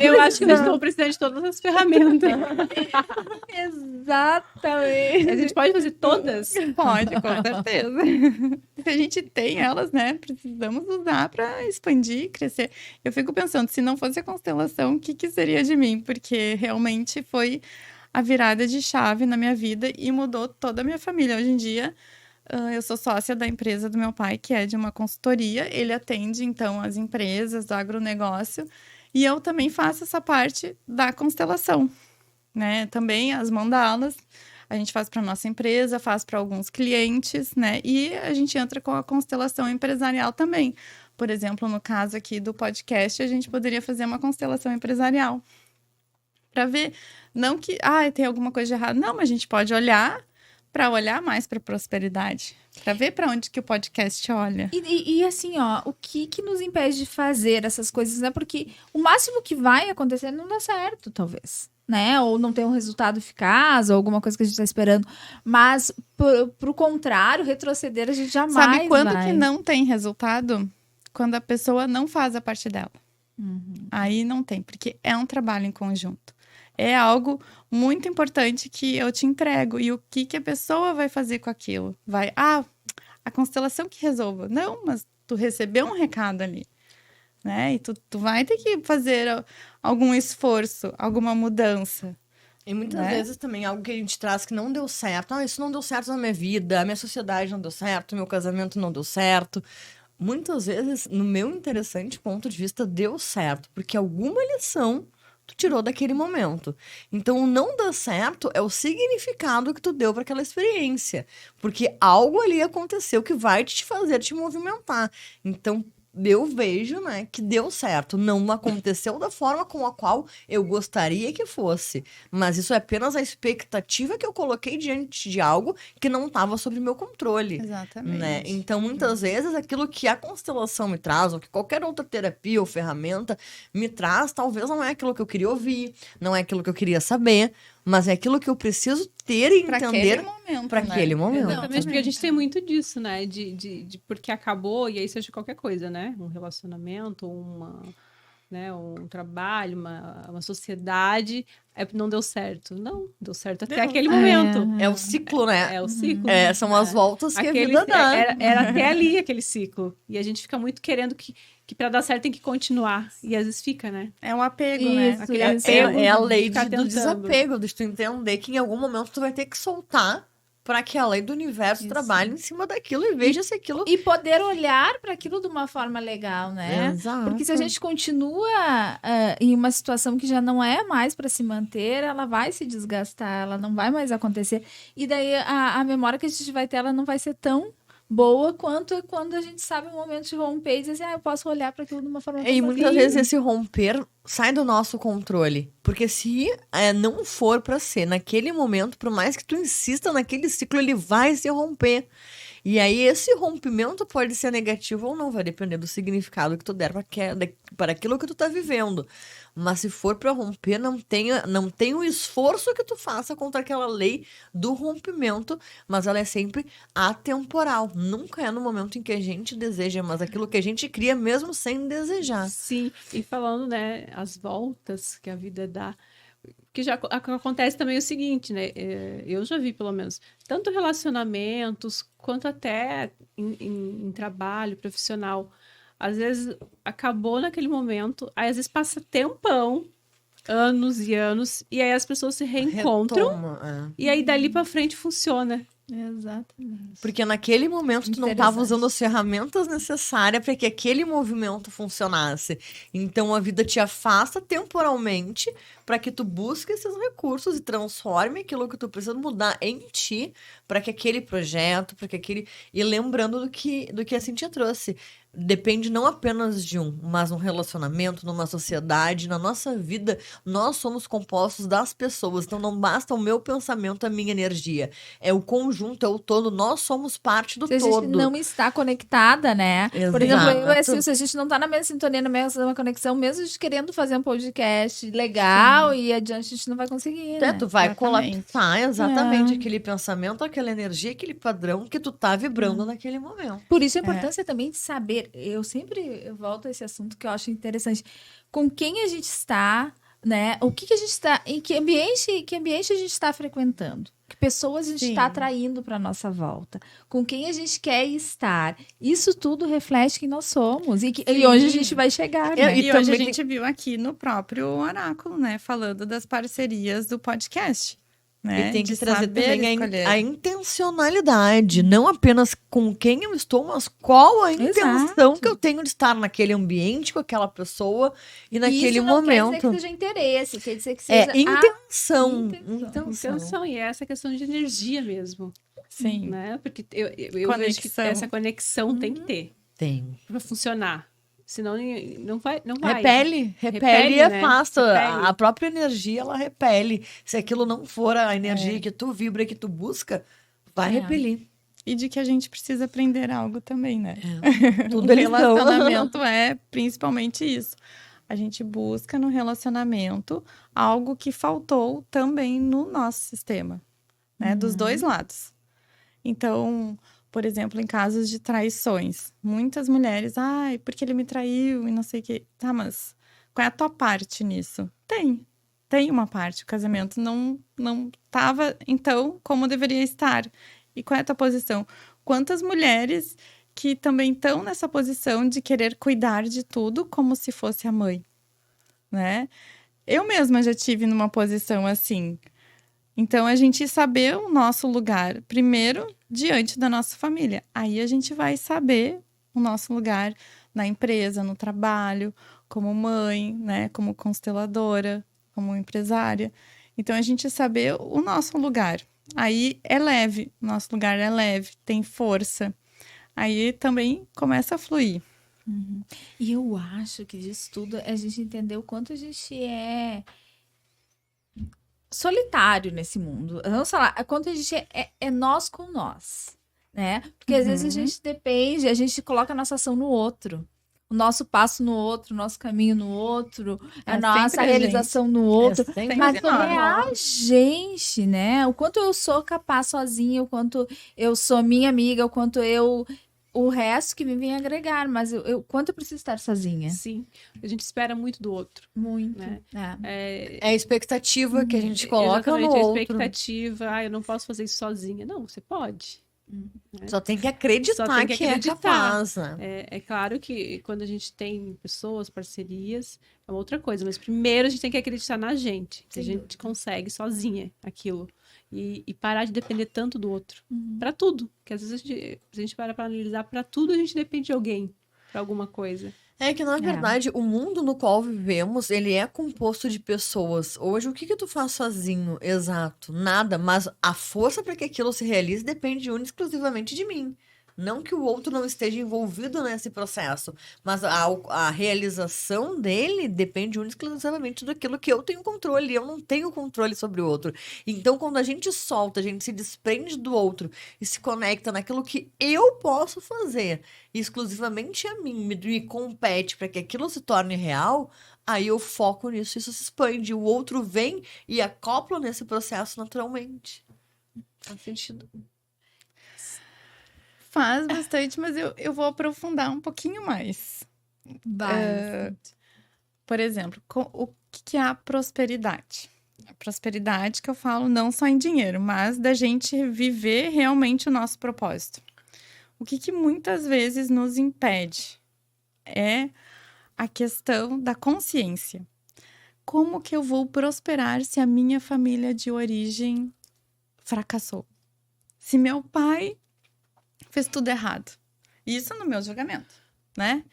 Eu acho que nós estamos precisando de todas as ferramentas. Exatamente. A gente pode fazer todas? Pode, com certeza. Se a gente tem elas, né, precisamos usar para expandir, crescer. Eu fico pensando, se não fosse a constelação, o que que seria de mim? Porque realmente foi a virada de chave na minha vida e mudou toda a minha família. Hoje em dia, eu sou sócia da empresa do meu pai, que é de uma consultoria. Ele atende, então, as empresas do agronegócio. E eu também faço essa parte da constelação, né? Também as mandalas. A gente faz para nossa empresa, faz para alguns clientes, né? E a gente entra com a constelação empresarial também. Por exemplo, no caso aqui do podcast, a gente poderia fazer uma constelação empresarial. Para ver, não que, tem alguma coisa de errado. Não, mas a gente pode olhar mais para prosperidade, para ver para onde que o podcast olha. E assim, ó, o que nos impede de fazer essas coisas, né? Porque o máximo que vai acontecer não dá certo, talvez, né? Ou não tem um resultado eficaz, ou alguma coisa que a gente tá esperando. Mas, pro contrário, retroceder a gente jamais Sabe quando vai. que não tem resultado? Quando a pessoa não faz a parte dela. Aí não tem, porque é um trabalho em conjunto. É algo muito importante que eu te entrego. E o que a pessoa vai fazer com aquilo? Vai, a constelação que resolva. Não, mas tu recebeu um recado ali, né? E tu vai ter que fazer algum esforço, alguma mudança. E muitas né? vezes também algo que a gente traz que não deu certo. Isso não deu certo na minha vida, a minha sociedade não deu certo, meu casamento não deu certo. Muitas vezes, no meu interessante ponto de vista, deu certo, porque alguma lição tu tirou daquele momento. Então, o não dar certo é o significado que tu deu para aquela experiência, porque algo ali aconteceu que vai te fazer te movimentar. Então, eu vejo, né, que deu certo. Não aconteceu da forma com a qual eu gostaria que fosse. Mas isso é apenas a expectativa que eu coloquei diante de algo que não estava sob meu controle. Exatamente. Né? Então, muitas vezes, aquilo que a constelação me traz, ou que qualquer outra terapia ou ferramenta me traz, talvez não é aquilo que eu queria ouvir, não é aquilo que eu queria saber, mas é aquilo que eu preciso ter e Pra entender aquele momento, para né? aquele momento. Exatamente, porque a gente tem muito disso, né? De porque acabou, e aí seja qualquer coisa, né? Um relacionamento, um trabalho, uma sociedade, não deu certo. Não, deu certo até aquele momento. É o ciclo, né? É o ciclo. São as voltas que Aquele, a vida dá. era até ali aquele ciclo. E a gente fica muito querendo que para dar certo tem que continuar. E às vezes fica, né? É um apego, Isso, né? Aquele isso. apego É a de lei ficar do tentando. desapego, de tu entender que em algum momento tu vai ter que soltar para que a lei do universo Isso. trabalhe em cima daquilo e veja se aquilo... E poder olhar para aquilo de uma forma legal, né? Exato. Porque se a gente continua em uma situação que já não é mais para se manter, ela vai se desgastar, ela não vai mais acontecer. E daí a memória que a gente vai ter, ela não vai ser tão boa quanto é quando a gente sabe o momento de romper e dizer assim, eu posso olhar para aquilo de uma forma E mais muitas vezes esse romper sai do nosso controle. Porque se não for pra ser naquele momento, por mais que tu insista naquele ciclo, ele vai se romper. E aí esse rompimento pode ser negativo ou não, vai depender do significado que tu der para aquilo que tu tá vivendo. Mas se for pra romper, não tem o esforço que tu faça contra aquela lei do rompimento, mas ela é sempre atemporal. Nunca é no momento em que a gente deseja, mas aquilo que a gente cria mesmo sem desejar. Sim, e falando, né, as voltas que a vida dá, que já acontece também o seguinte, né, eu já vi pelo menos, tanto relacionamentos, quanto até em trabalho profissional, às vezes acabou naquele momento, aí às vezes passa tempão, anos e anos, e aí as pessoas se reencontram, Retoma, e aí dali pra frente funciona. Exatamente. Porque naquele momento tu não estava usando as ferramentas necessárias para que aquele movimento funcionasse. Então a vida te afasta temporalmente para que tu busque esses recursos e transforme aquilo que tu precisa mudar em ti para que aquele projeto, para que aquele... E lembrando do que a Cintia trouxe. Depende não apenas de mas um relacionamento, numa sociedade, na nossa vida, nós somos compostos das pessoas. Então não basta o meu pensamento, a minha energia. É o conjunto junto, é o todo, nós somos parte do Se a todo. gente não está conectada, né? Por exemplo, eu e a Exato. Sil, se a gente não tá na mesma sintonia, na mesma conexão, mesmo a gente querendo fazer um podcast legal e adiante, a gente não vai conseguir, né? Tu vai Exatamente. colapsar exatamente aquele pensamento, aquela energia, aquele padrão que tu tá vibrando naquele momento. Por isso a importância também de saber, eu sempre volto a esse assunto que eu acho interessante, com quem a gente está, né? O que a gente está, em que ambiente a gente está frequentando? Que pessoas a gente está Sim. atraindo para nossa volta? Com quem a gente quer estar? Isso tudo reflete quem nós somos e onde a gente vai chegar, né? E E hoje a também gente viu aqui no próprio Oráculo, né? Falando das parcerias do podcast. Né? E tem que De trazer saber também escolher. a intencionalidade, não apenas com quem eu estou, mas qual a intenção que eu tenho de estar naquele ambiente, com aquela pessoa e naquele isso não quer dizer momento. que seja interesse, quer dizer que seja É intenção. Intenção, e é essa questão de energia mesmo, Sim. né? Porque eu vejo que Conexão. essa conexão tem que ter Tem. para funcionar. Senão não vai. Repele Repele, e né? afasta. Repele. A própria energia, ela repele. Se aquilo não for a energia que tu vibra, que tu busca, vai repelir. E de que a gente precisa aprender algo também, né? Tudo O eles são. relacionamento é principalmente isso. A gente busca no relacionamento algo que faltou também no nosso sistema, né? Dos dois lados. Então, por exemplo, em casos de traições, muitas mulheres, ai, porque ele me traiu e não sei o quê. Tá, mas qual é a tua parte nisso? Tem uma parte. O casamento não estava, então, como deveria estar. E qual é a tua posição? Quantas mulheres que também estão nessa posição de querer cuidar de tudo como se fosse a mãe, né? Eu mesma já tive numa posição assim. Então, a gente saber o nosso lugar, primeiro, diante da nossa família. Aí a gente vai saber o nosso lugar na empresa, no trabalho, como mãe, né? Como consteladora, como empresária. Então, a gente saber o nosso lugar. Aí é leve, nosso lugar é leve, tem força. Aí também começa a fluir. E eu acho que disso tudo é a gente entender o quanto a gente é solitário nesse mundo. Vamos falar, quanto a gente é nós com nós, né? Porque às vezes a gente depende, a gente coloca a nossa ação no outro. O nosso passo no outro, o nosso caminho no outro, a nossa sempre a realização no outro. sempre Mas nós. também é a gente, né? O quanto eu sou capaz sozinha, o quanto eu sou minha amiga, o quanto o resto que me vem agregar, mas o quanto eu preciso estar sozinha. Sim, a gente espera muito do outro. Muito. Né? É a expectativa que a gente coloca no Exatamente, a outro. expectativa, eu não posso fazer isso sozinha. Não, você pode. Só tem que acreditar Só tem que que acreditar. é capaz, né? É claro que quando a gente tem pessoas, parcerias, é uma outra coisa. Mas primeiro a gente tem que acreditar na gente. Que a gente consegue sozinha aquilo. E parar de depender tanto do outro. Pra tudo. Porque às vezes a gente para pra analisar, pra tudo a gente depende de alguém. Pra alguma coisa. É que, na verdade, o mundo no qual vivemos, ele é composto de pessoas. Hoje, o que tu faz sozinho? Exato, nada. Mas a força para que aquilo se realize depende única e exclusivamente de mim. Não que o outro não esteja envolvido nesse processo, mas a realização dele depende única e exclusivamente daquilo que eu tenho controle. Eu não tenho controle sobre o outro. Então, quando a gente solta, a gente se desprende do outro e se conecta naquilo que eu posso fazer, e exclusivamente a mim, me compete para que aquilo se torne real, aí eu foco nisso, isso se expande. O outro vem e acopla nesse processo naturalmente. Faz sentido. Faz bastante, mas eu vou aprofundar um pouquinho mais. Por exemplo, o que é a prosperidade? A prosperidade que eu falo não só em dinheiro, mas da gente viver realmente o nosso propósito. O que muitas vezes nos impede é a questão da consciência. Como que eu vou prosperar se a minha família de origem fracassou? Se meu pai fez tudo errado. Isso no meu julgamento, né?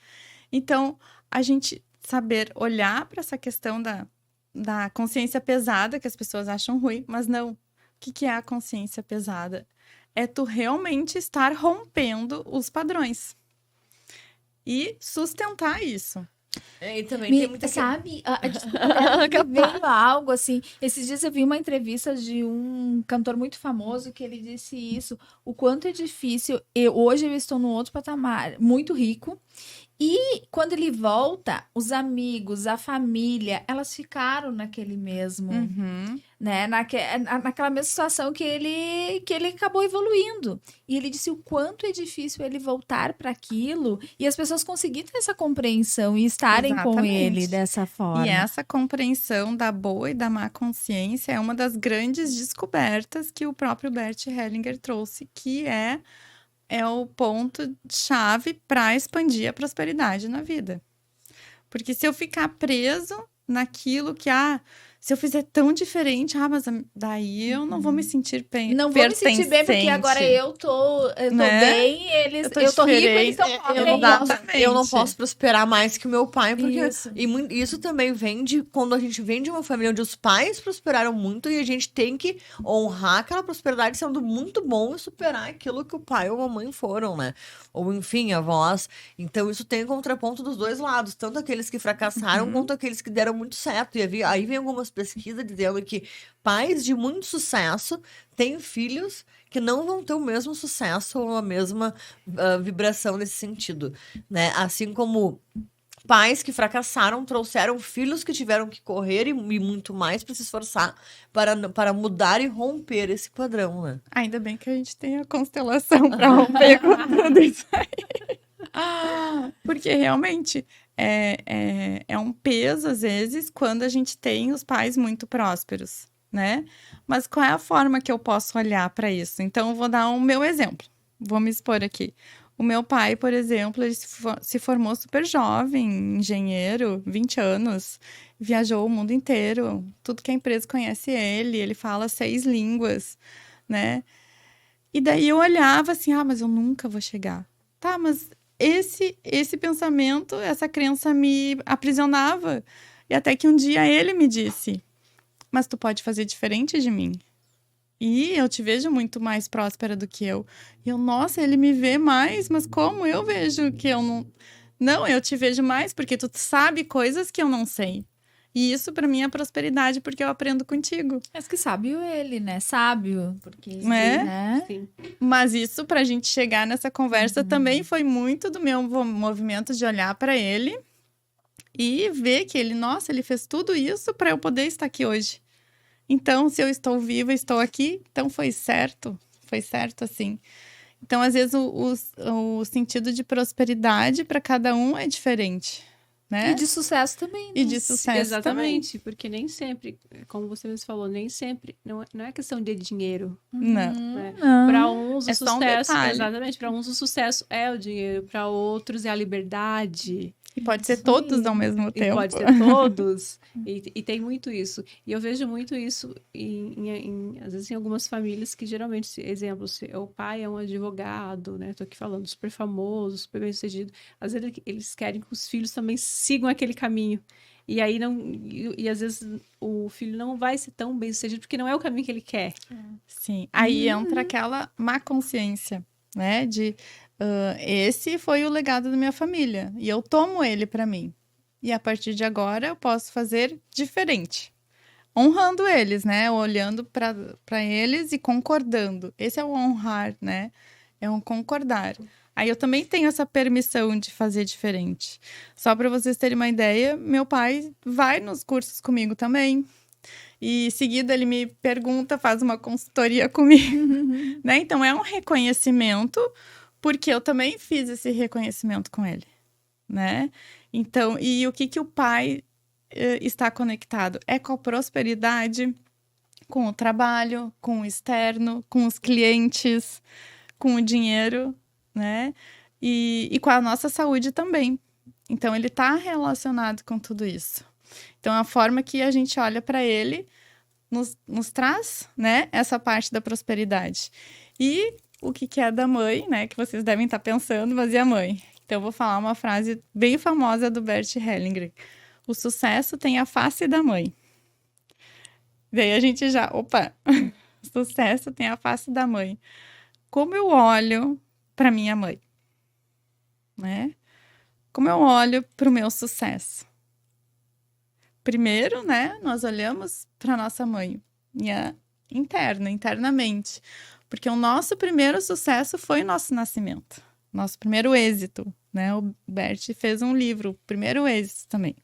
Então, a gente saber olhar para essa questão da consciência pesada, que as pessoas acham ruim, mas não. O que é a consciência pesada? É tu realmente estar rompendo os padrões. E sustentar isso. E também tem muita... Sabe, desculpa, veio algo assim. Esses dias eu vi uma entrevista de um cantor muito famoso que ele disse isso, o quanto é difícil. Hoje eu estou num outro patamar, muito rico. E quando ele volta, os amigos, a família, elas ficaram naquele mesmo, né? Naquela mesma situação que ele acabou evoluindo. E ele disse o quanto é difícil ele voltar para aquilo e as pessoas conseguirem ter essa compreensão e estarem com Exatamente. ele dessa forma. E essa compreensão da boa e da má consciência é uma das grandes descobertas que o próprio Bert Hellinger trouxe, que é o ponto-chave para expandir a prosperidade na vida. Porque se eu ficar preso naquilo que, se eu fizer tão diferente, mas daí eu não vou me sentir bem. Não vou me sentir bem porque agora eu tô bem, eu tô rico, eles estão pobres. Eu não posso prosperar mais que o meu pai, porque Isso. Isso também vem de quando a gente vem de uma família onde os pais prosperaram muito e a gente tem que honrar aquela prosperidade sendo muito bom e superar aquilo que o pai ou a mãe foram, né? Ou enfim, avós. Então isso tem contraponto dos dois lados, tanto aqueles que fracassaram quanto aqueles que deram muito certo. E aí vem algumas pesquisas dizendo que pais de muito sucesso têm filhos que não vão ter o mesmo sucesso ou a mesma vibração nesse sentido, né? Assim como pais que fracassaram trouxeram filhos que tiveram que correr e muito mais para se esforçar para mudar e romper esse padrão, né? Ainda bem que a gente tem a constelação para romper com tudo isso aí. Porque realmente é um peso, às vezes, quando a gente tem os pais muito prósperos, né? Mas qual é a forma que eu posso olhar para isso? Então, eu vou dar o meu exemplo. Vou me expor aqui. O meu pai, por exemplo, ele se formou super jovem, engenheiro, 20 anos, viajou o mundo inteiro, tudo que a empresa conhece ele fala 6 línguas, né? E daí eu olhava assim, mas eu nunca vou chegar. Tá, mas esse pensamento, essa crença me aprisionava. E até que um dia ele me disse, mas tu pode fazer diferente de mim. E eu te vejo muito mais próspera do que eu. E eu, nossa, ele me vê mais, mas como eu vejo que eu não... Não, eu te vejo mais porque tu sabe coisas que eu não sei. E isso para mim é prosperidade, porque eu aprendo contigo. Mas que sábio ele, né? Sábio. Porque, né? Sim. Mas isso, pra gente chegar nessa conversa, também foi muito do meu movimento de olhar para ele e ver que ele, nossa, ele fez tudo isso para eu poder estar aqui hoje. Então, se eu estou viva, estou aqui, então foi certo assim. Então, às vezes, o sentido de prosperidade para cada um é diferente, né? E de sucesso também, né? E de sucesso Exatamente, também. porque nem sempre, como você mesmo falou, nem sempre, não é questão de dinheiro. Não. Né? Não. Para uns o É só um sucesso, detalhe. exatamente, para uns o sucesso é o dinheiro, para outros é a liberdade. E pode ser todos ao mesmo E tempo. pode ser todos. E tem muito isso. E eu vejo muito isso, às vezes, em algumas famílias que, geralmente, exemplo, se o pai é um advogado, né? Tô aqui falando, super famoso, super bem-sucedido. Às vezes, eles querem que os filhos também sigam aquele caminho. E aí, às vezes, o filho não vai ser tão bem-sucedido porque não é o caminho que ele quer. Sim. Aí entra aquela má consciência, né? De... esse foi o legado da minha família e eu tomo ele para mim. E a partir de agora eu posso fazer diferente. Honrando eles, né? Olhando para eles e concordando. Esse é o honrar, né? É um concordar. Aí eu também tenho essa permissão de fazer diferente. Só para vocês terem uma ideia, meu pai vai nos cursos comigo também. E em seguida ele me pergunta, faz uma consultoria comigo, né? Então é um reconhecimento, porque eu também fiz esse reconhecimento com ele, né? Então, e o que o pai está conectado? É com a prosperidade, com o trabalho, com o externo, com os clientes, com o dinheiro, né? E com a nossa saúde também. Então, ele está relacionado com tudo isso. Então, a forma que a gente olha para ele nos traz, né? Essa parte da prosperidade. E o que é da mãe, né? Que vocês devem estar pensando, mas e a mãe? Então, eu vou falar uma frase bem famosa do Bert Hellinger. O sucesso tem a face da mãe. Daí a gente já... Opa! O sucesso tem a face da mãe. Como eu olho para minha mãe? Né? Como eu olho para o meu sucesso? primeiro, né, nós olhamos para nossa mãe, internamente. Porque o nosso primeiro sucesso foi o nosso nascimento. Nosso primeiro êxito, né? O Bert fez um livro, o primeiro êxito também.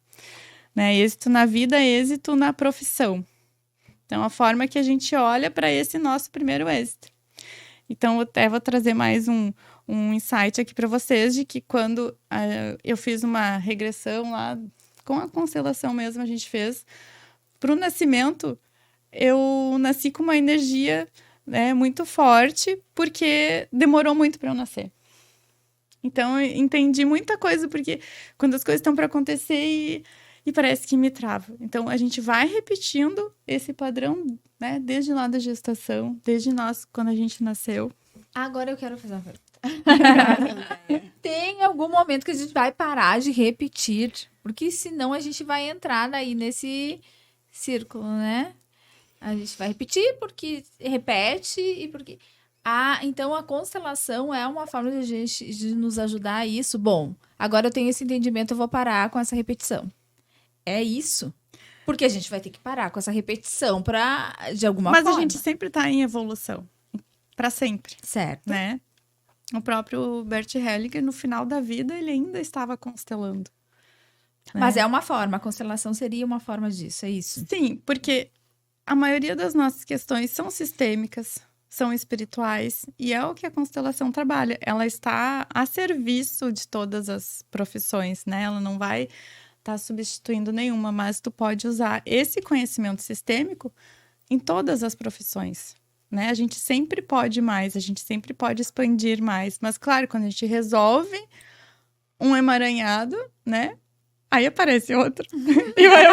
Né? Êxito na vida, êxito na profissão. Então, a forma que a gente olha para esse nosso primeiro êxito. Então, eu até vou trazer mais um insight aqui para vocês de que quando eu fiz uma regressão lá, com a constelação mesmo, a gente fez, para o nascimento, eu nasci com uma energia, né, muito forte, porque demorou muito para eu nascer. Então, eu entendi muita coisa, porque quando as coisas estão para acontecer e parece que me trava. Então, a gente vai repetindo esse padrão, né, desde lá da gestação, desde nós, quando a gente nasceu. Agora eu quero fazer uma pergunta. Tem algum momento que a gente vai parar de repetir? Porque senão a gente vai entrar aí nesse círculo, né? A gente vai repetir porque repete e porque... então a constelação é uma forma de nos ajudar a isso. Bom, agora eu tenho esse entendimento, eu vou parar com essa repetição. É isso? Porque a gente vai ter que parar com essa repetição de alguma forma. Mas a gente sempre está em evolução. Para sempre. Certo. Né? O próprio Bert Hellinger, no final da vida, ele ainda estava constelando. Mas é uma forma, a constelação seria uma forma disso, é isso? Sim, porque a maioria das nossas questões são sistêmicas, são espirituais, e é o que a constelação trabalha. Ela está a serviço de todas as profissões, né? Ela não vai estar substituindo nenhuma, mas tu pode usar esse conhecimento sistêmico em todas as profissões, né? A gente sempre pode mais, a gente sempre pode expandir mais, mas claro, quando a gente resolve um emaranhado, né? Aí aparece outro. E vai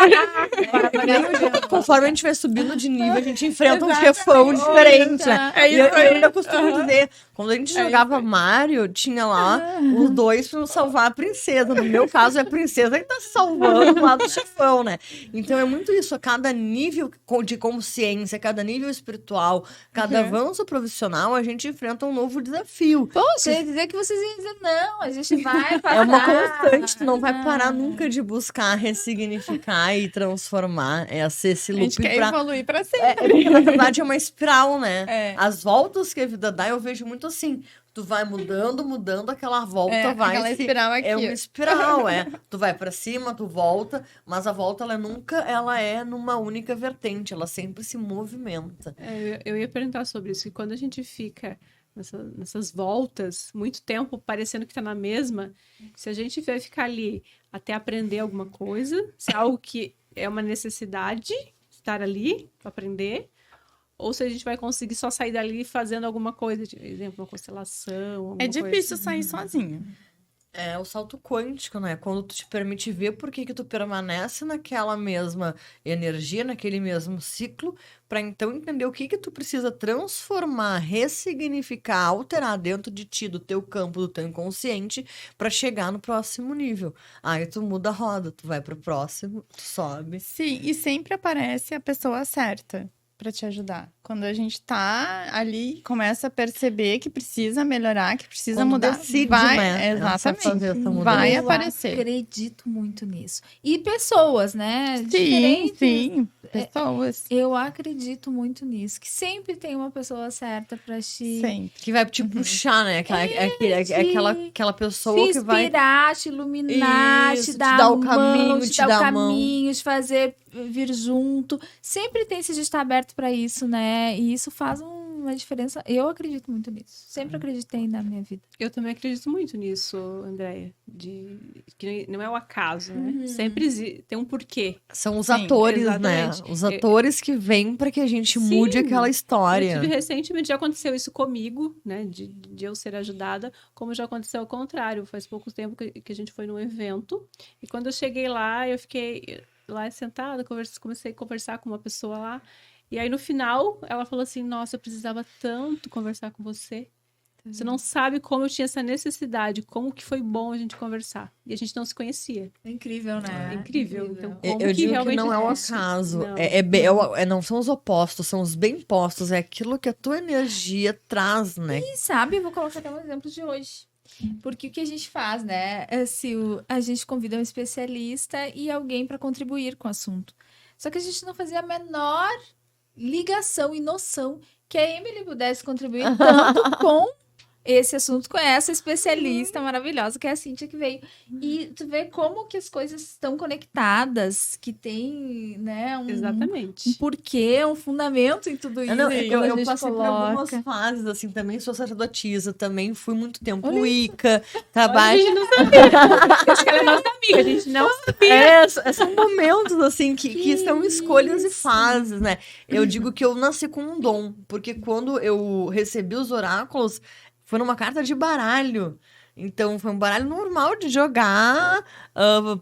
Conforme a gente vai subindo de nível, a gente enfrenta um chefão diferente, né? É E eu isso aí. ainda costumo dizer, quando a gente jogava Mario, tinha lá os dois pra salvar a princesa. No meu caso, é a princesa que tá se salvando lá do chefão, né? Então é muito isso, a cada nível de consciência, cada nível espiritual, cada avanço profissional, a gente enfrenta um novo desafio. Poxa, eu ia dizer que vocês iam dizer, não, a gente vai parar. É uma constante, tu não vai parar nunca de buscar ressignificar e transformar. É esse A loop gente quer evoluir para sempre. porque, na verdade, é uma espiral, né? É. As voltas que a vida dá, eu vejo muito assim. Tu vai mudando, aquela volta vai aquela espiral aqui. É uma espiral, Tu vai pra cima, tu volta, mas a volta, ela é numa única vertente. Ela sempre se movimenta. Eu ia perguntar sobre isso. E quando a gente fica nessas voltas, muito tempo parecendo que tá na mesma, se a gente vai ficar ali até aprender alguma coisa, se é algo que é uma necessidade estar ali para aprender, ou se a gente vai conseguir só sair dali fazendo alguma coisa, por exemplo, uma constelação, alguma É difícil coisa. sair sozinho. É o salto quântico, né? Quando tu te permite ver por que tu permanece naquela mesma energia, naquele mesmo ciclo, para então entender o que tu precisa transformar, ressignificar, alterar dentro de ti, do teu campo, do teu inconsciente, para chegar no próximo nível. Aí tu muda a roda, tu vai pro próximo, tu sobe. Sim, e sempre aparece a pessoa certa para te ajudar. Quando a gente tá ali, começa a perceber que precisa melhorar, que precisa Quando mudar, decide, vai, né, exatamente, fazer essa mudança. vai Eu aparecer. acredito muito nisso. E pessoas, né? Sim, Diferentes. sim, pessoas. Eu acredito muito nisso. Que sempre tem uma pessoa certa pra te... Sempre. Que vai te puxar, né? Aquela pessoa te que vai... inspirar, te iluminar, Isso, te dar o a mão, caminho, te te dar o dar a mão. caminho, te fazer vir junto. Sempre tem esse de estar aberto pra isso, né? E isso faz uma diferença. Eu acredito muito nisso. Sempre acreditei na minha vida. Eu também acredito muito nisso, Andréia, que não é o acaso, né? Sempre tem um porquê. São os Sim, atores, né? exatamente. Os atores que vêm para que a gente Sim, mude aquela Eu história. tive recentemente, já aconteceu isso comigo, né? De eu ser ajudada, como já aconteceu ao contrário. Faz pouco tempo que a gente foi num evento, e quando eu cheguei lá, eu fiquei lá sentada, comecei a conversar com uma pessoa lá, e aí no final ela falou assim: nossa, eu precisava tanto conversar com você. Você não sabe como eu tinha essa necessidade, como que foi bom a gente conversar. E a gente não se conhecia. É incrível, né? É incrível. Então, Eu como que digo que realmente não é o existe? acaso. Não. Não são os opostos, são os bem postos. É aquilo que a tua energia traz, né? E sabe, eu vou colocar até um exemplo de hoje. Porque o que a gente faz, né? Se a gente convida um especialista e alguém para contribuir com o assunto. Só que a gente não fazia a menor ligação e noção que a Emily pudesse contribuir tanto com esse assunto, com essa especialista maravilhosa que é a Cíntia que veio. E tu vê como que as coisas estão conectadas, que tem, né, um Exatamente. porquê, um fundamento em tudo isso. Não, quando a eu gente passei por coloca. algumas fases, assim, também sou sacerdotisa, também fui muito tempo Olha Wicca, A trabalho... gente não sabia. Acho que ela é nossa amiga, a gente não sabia. São momentos, assim, que são escolhas e fases, né? Eu digo que eu nasci com um dom, porque quando eu recebi os oráculos, foi numa carta de baralho. Então, foi um baralho normal de jogar,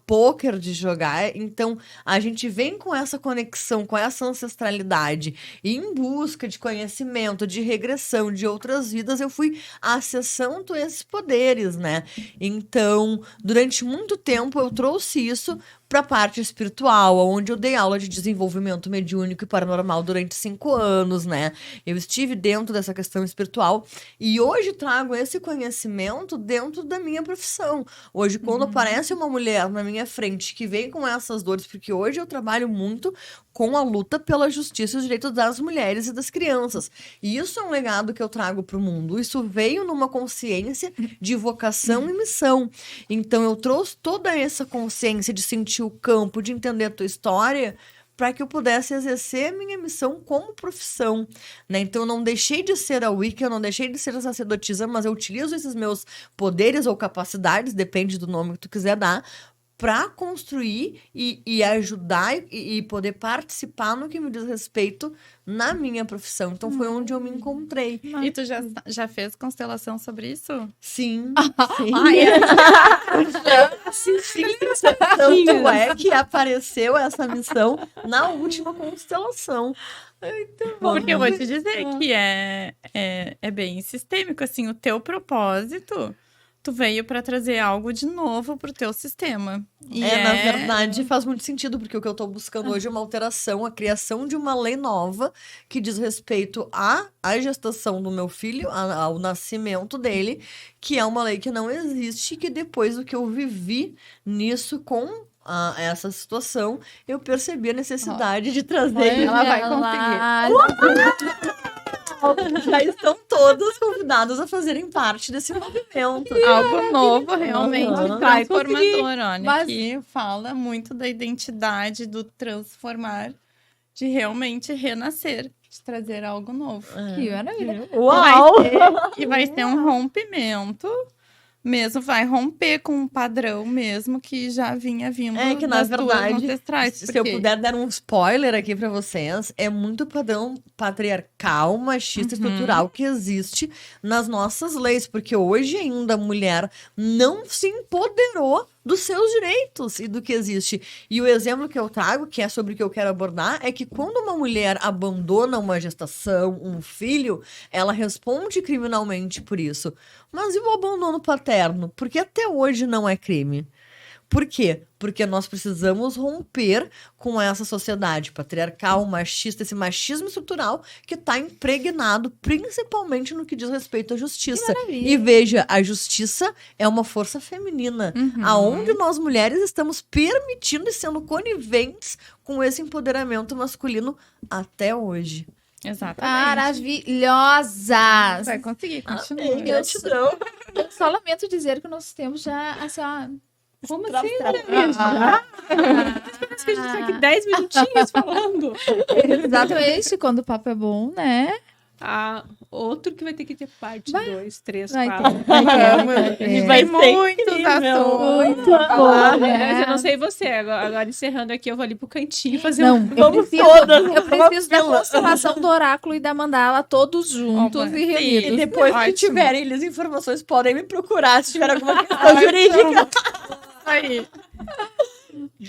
pôquer de jogar. Então, a gente vem com essa conexão, com essa ancestralidade. E em busca de conhecimento, de regressão de outras vidas, eu fui acessando esses poderes, né? Então, durante muito tempo, eu trouxe isso para a parte espiritual, onde eu dei aula de desenvolvimento mediúnico e paranormal durante 5 anos, né? Eu estive dentro dessa questão espiritual e hoje trago esse conhecimento dentro da minha profissão. Hoje, quando aparece uma mulher na minha frente que vem com essas dores, porque hoje eu trabalho muito com a luta pela justiça e os direitos das mulheres e das crianças. E isso é um legado que eu trago para o mundo. Isso veio numa consciência de vocação e missão. Então, eu trouxe toda essa consciência de sentir o campo, de entender a tua história, para que eu pudesse exercer a minha missão como profissão, né? Então, eu não deixei de ser a Wicca, eu não deixei de ser a sacerdotisa, mas eu utilizo esses meus poderes ou capacidades, depende do nome que tu quiser dar, para construir e ajudar e poder participar no que me diz respeito na minha profissão. Então, foi onde eu me encontrei. E tu já fez constelação sobre isso? Sim, sim. Sim. Tanto é que apareceu essa missão na última constelação. Porque eu vou te dizer que é bem sistêmico, assim, o teu propósito, tu veio para trazer algo de novo pro teu sistema. E Na verdade, faz muito sentido, porque o que eu tô buscando hoje é uma alteração, a criação de uma lei nova que diz respeito à gestação do meu filho, ao nascimento dele, que é uma lei que não existe, que depois do que eu vivi nisso com essa situação, eu percebi a necessidade de trazer. Ela vai conseguir. Já estão todos convidados a fazerem parte desse movimento. Algo novo, realmente, Uhum. transformador. Olha, Mas- que fala muito da identidade, do transformar, de realmente renascer, de trazer algo novo. Que maravilha. Uau! E vai ser um rompimento, mesmo vai romper com um padrão mesmo que já vinha vindo Que na das tuas verdade, ancestrais. se eu puder dar um spoiler aqui pra vocês, é muito padrão patriarcal, machista, estrutural que existe nas nossas leis, porque hoje ainda a mulher não se empoderou dos seus direitos e do que existe. E o exemplo que eu trago, que é sobre o que eu quero abordar, é que quando uma mulher abandona uma gestação, um filho, ela responde criminalmente por isso. Mas e o abandono paterno? Porque até hoje não é crime. Por quê? Porque nós precisamos romper com essa sociedade patriarcal, machista, esse machismo estrutural que está impregnado principalmente no que diz respeito à justiça. E veja, a justiça é uma força feminina, aonde nós mulheres estamos permitindo e sendo coniventes com esse empoderamento masculino até hoje. Exatamente. Maravilhosas! Vai conseguir, continua. Gratidão. Eu só lamento dizer que o nosso tempo já, assim, ó... Como assim, Parece que a gente tá aqui 10 minutinhos falando. Exatamente, quando o papo é bom, né? Outro que vai ter que ter parte 2, 3, Vai 4. ter. Vai ser muitos incrível. assuntos. Muito bom, né? Eu não sei você, agora encerrando aqui, eu vou ali pro cantinho fazer Não, Vamos todas, eu preciso da constelação do oráculo e da mandala todos juntos Opa, e reunidos. E depois que Ótimo. tiverem eles informações, podem me procurar se tiver alguma questão jurídica. Aí.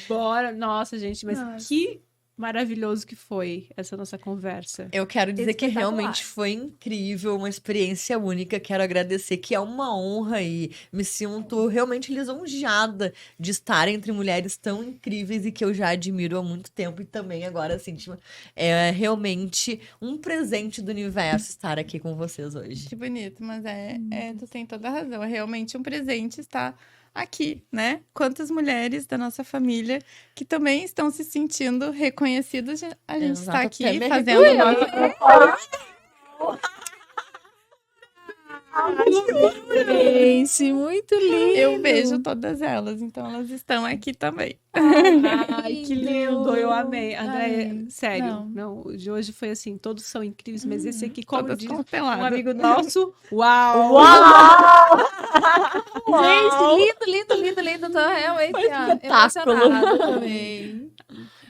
Bora. Nossa, gente, mas que maravilhoso que foi essa nossa conversa. Eu quero dizer que Espetacular. realmente foi incrível, uma experiência única. Quero agradecer, que é uma honra e me sinto realmente lisonjeada de estar entre mulheres tão incríveis e que eu já admiro há muito tempo. E também agora, assim, tipo, é realmente um presente do universo estar aqui com vocês hoje. Que bonito, mas tu tem toda a razão. É realmente um presente estar aqui, né? Quantas mulheres da nossa família que também estão se sentindo reconhecidas. A gente Exato, está aqui até me fazendo o nosso... Gente, muito lindo. Eu vejo todas elas, então elas estão aqui também. Ai, que lindo! Eu amei. André, Amei. sério, não, de hoje foi assim, todos são incríveis, mas esse aqui, como Todas diz consteladas. um amigo nosso, uau! Gente, lindo. Tô realmente emocionada também.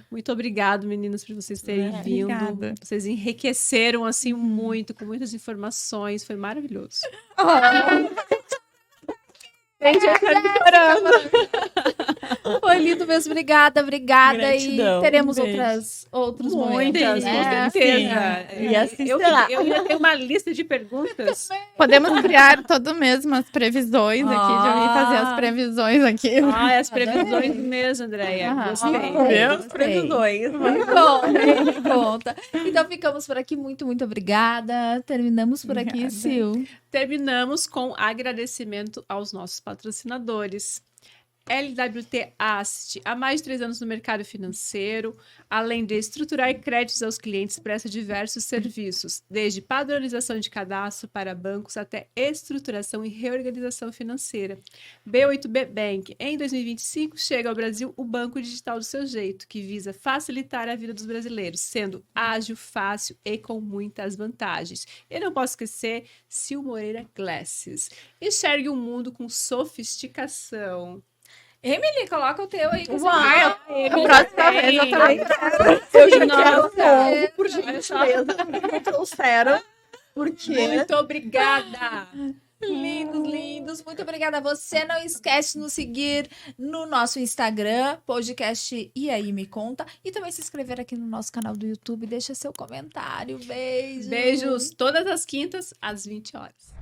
Muito obrigado, meninas, por vocês terem vindo. Obrigada. Vocês enriqueceram, assim, muito, com muitas informações. Foi maravilhoso. Gente, eu quero chorando. Foi lindo mesmo, obrigada. Gratidão. E teremos Um beijo. outros Muitas, momentos, com né? certeza. E assim eu, será. eu ainda tenho uma lista de perguntas. Podemos criar todo mês umas previsões aqui, de alguém fazer as previsões aqui. Ah, as previsões mesmo, Andréia. Gostei. Viu? Gostei. Previsões. Me conta. Então ficamos por aqui. Muito obrigada. Terminamos por aqui, Obrigada. Sil. Terminamos com agradecimento aos nossos patrocinadores. LWT Asset, há mais de 3 anos no mercado financeiro, além de estruturar créditos aos clientes, presta diversos serviços, desde padronização de cadastro para bancos até estruturação e reorganização financeira. B8B Bank, em 2025, chega ao Brasil o banco digital do seu jeito, que visa facilitar a vida dos brasileiros, sendo ágil, fácil e com muitas vantagens. E não posso esquecer, Sil Moreira Glasses. Enxergue o mundo com sofisticação. Emily, coloca o teu aí. A próxima vez eu também Eu já quero Nossa. novo, por gentileza. Me trouxeram. Porque Muito obrigada! Lindos. Muito obrigada a você. Não esquece de nos seguir no nosso Instagram, podcast E aí me conta. E também se inscrever aqui no nosso canal do YouTube. Deixa seu comentário. Beijos. Beijos todas as quintas às 20 horas.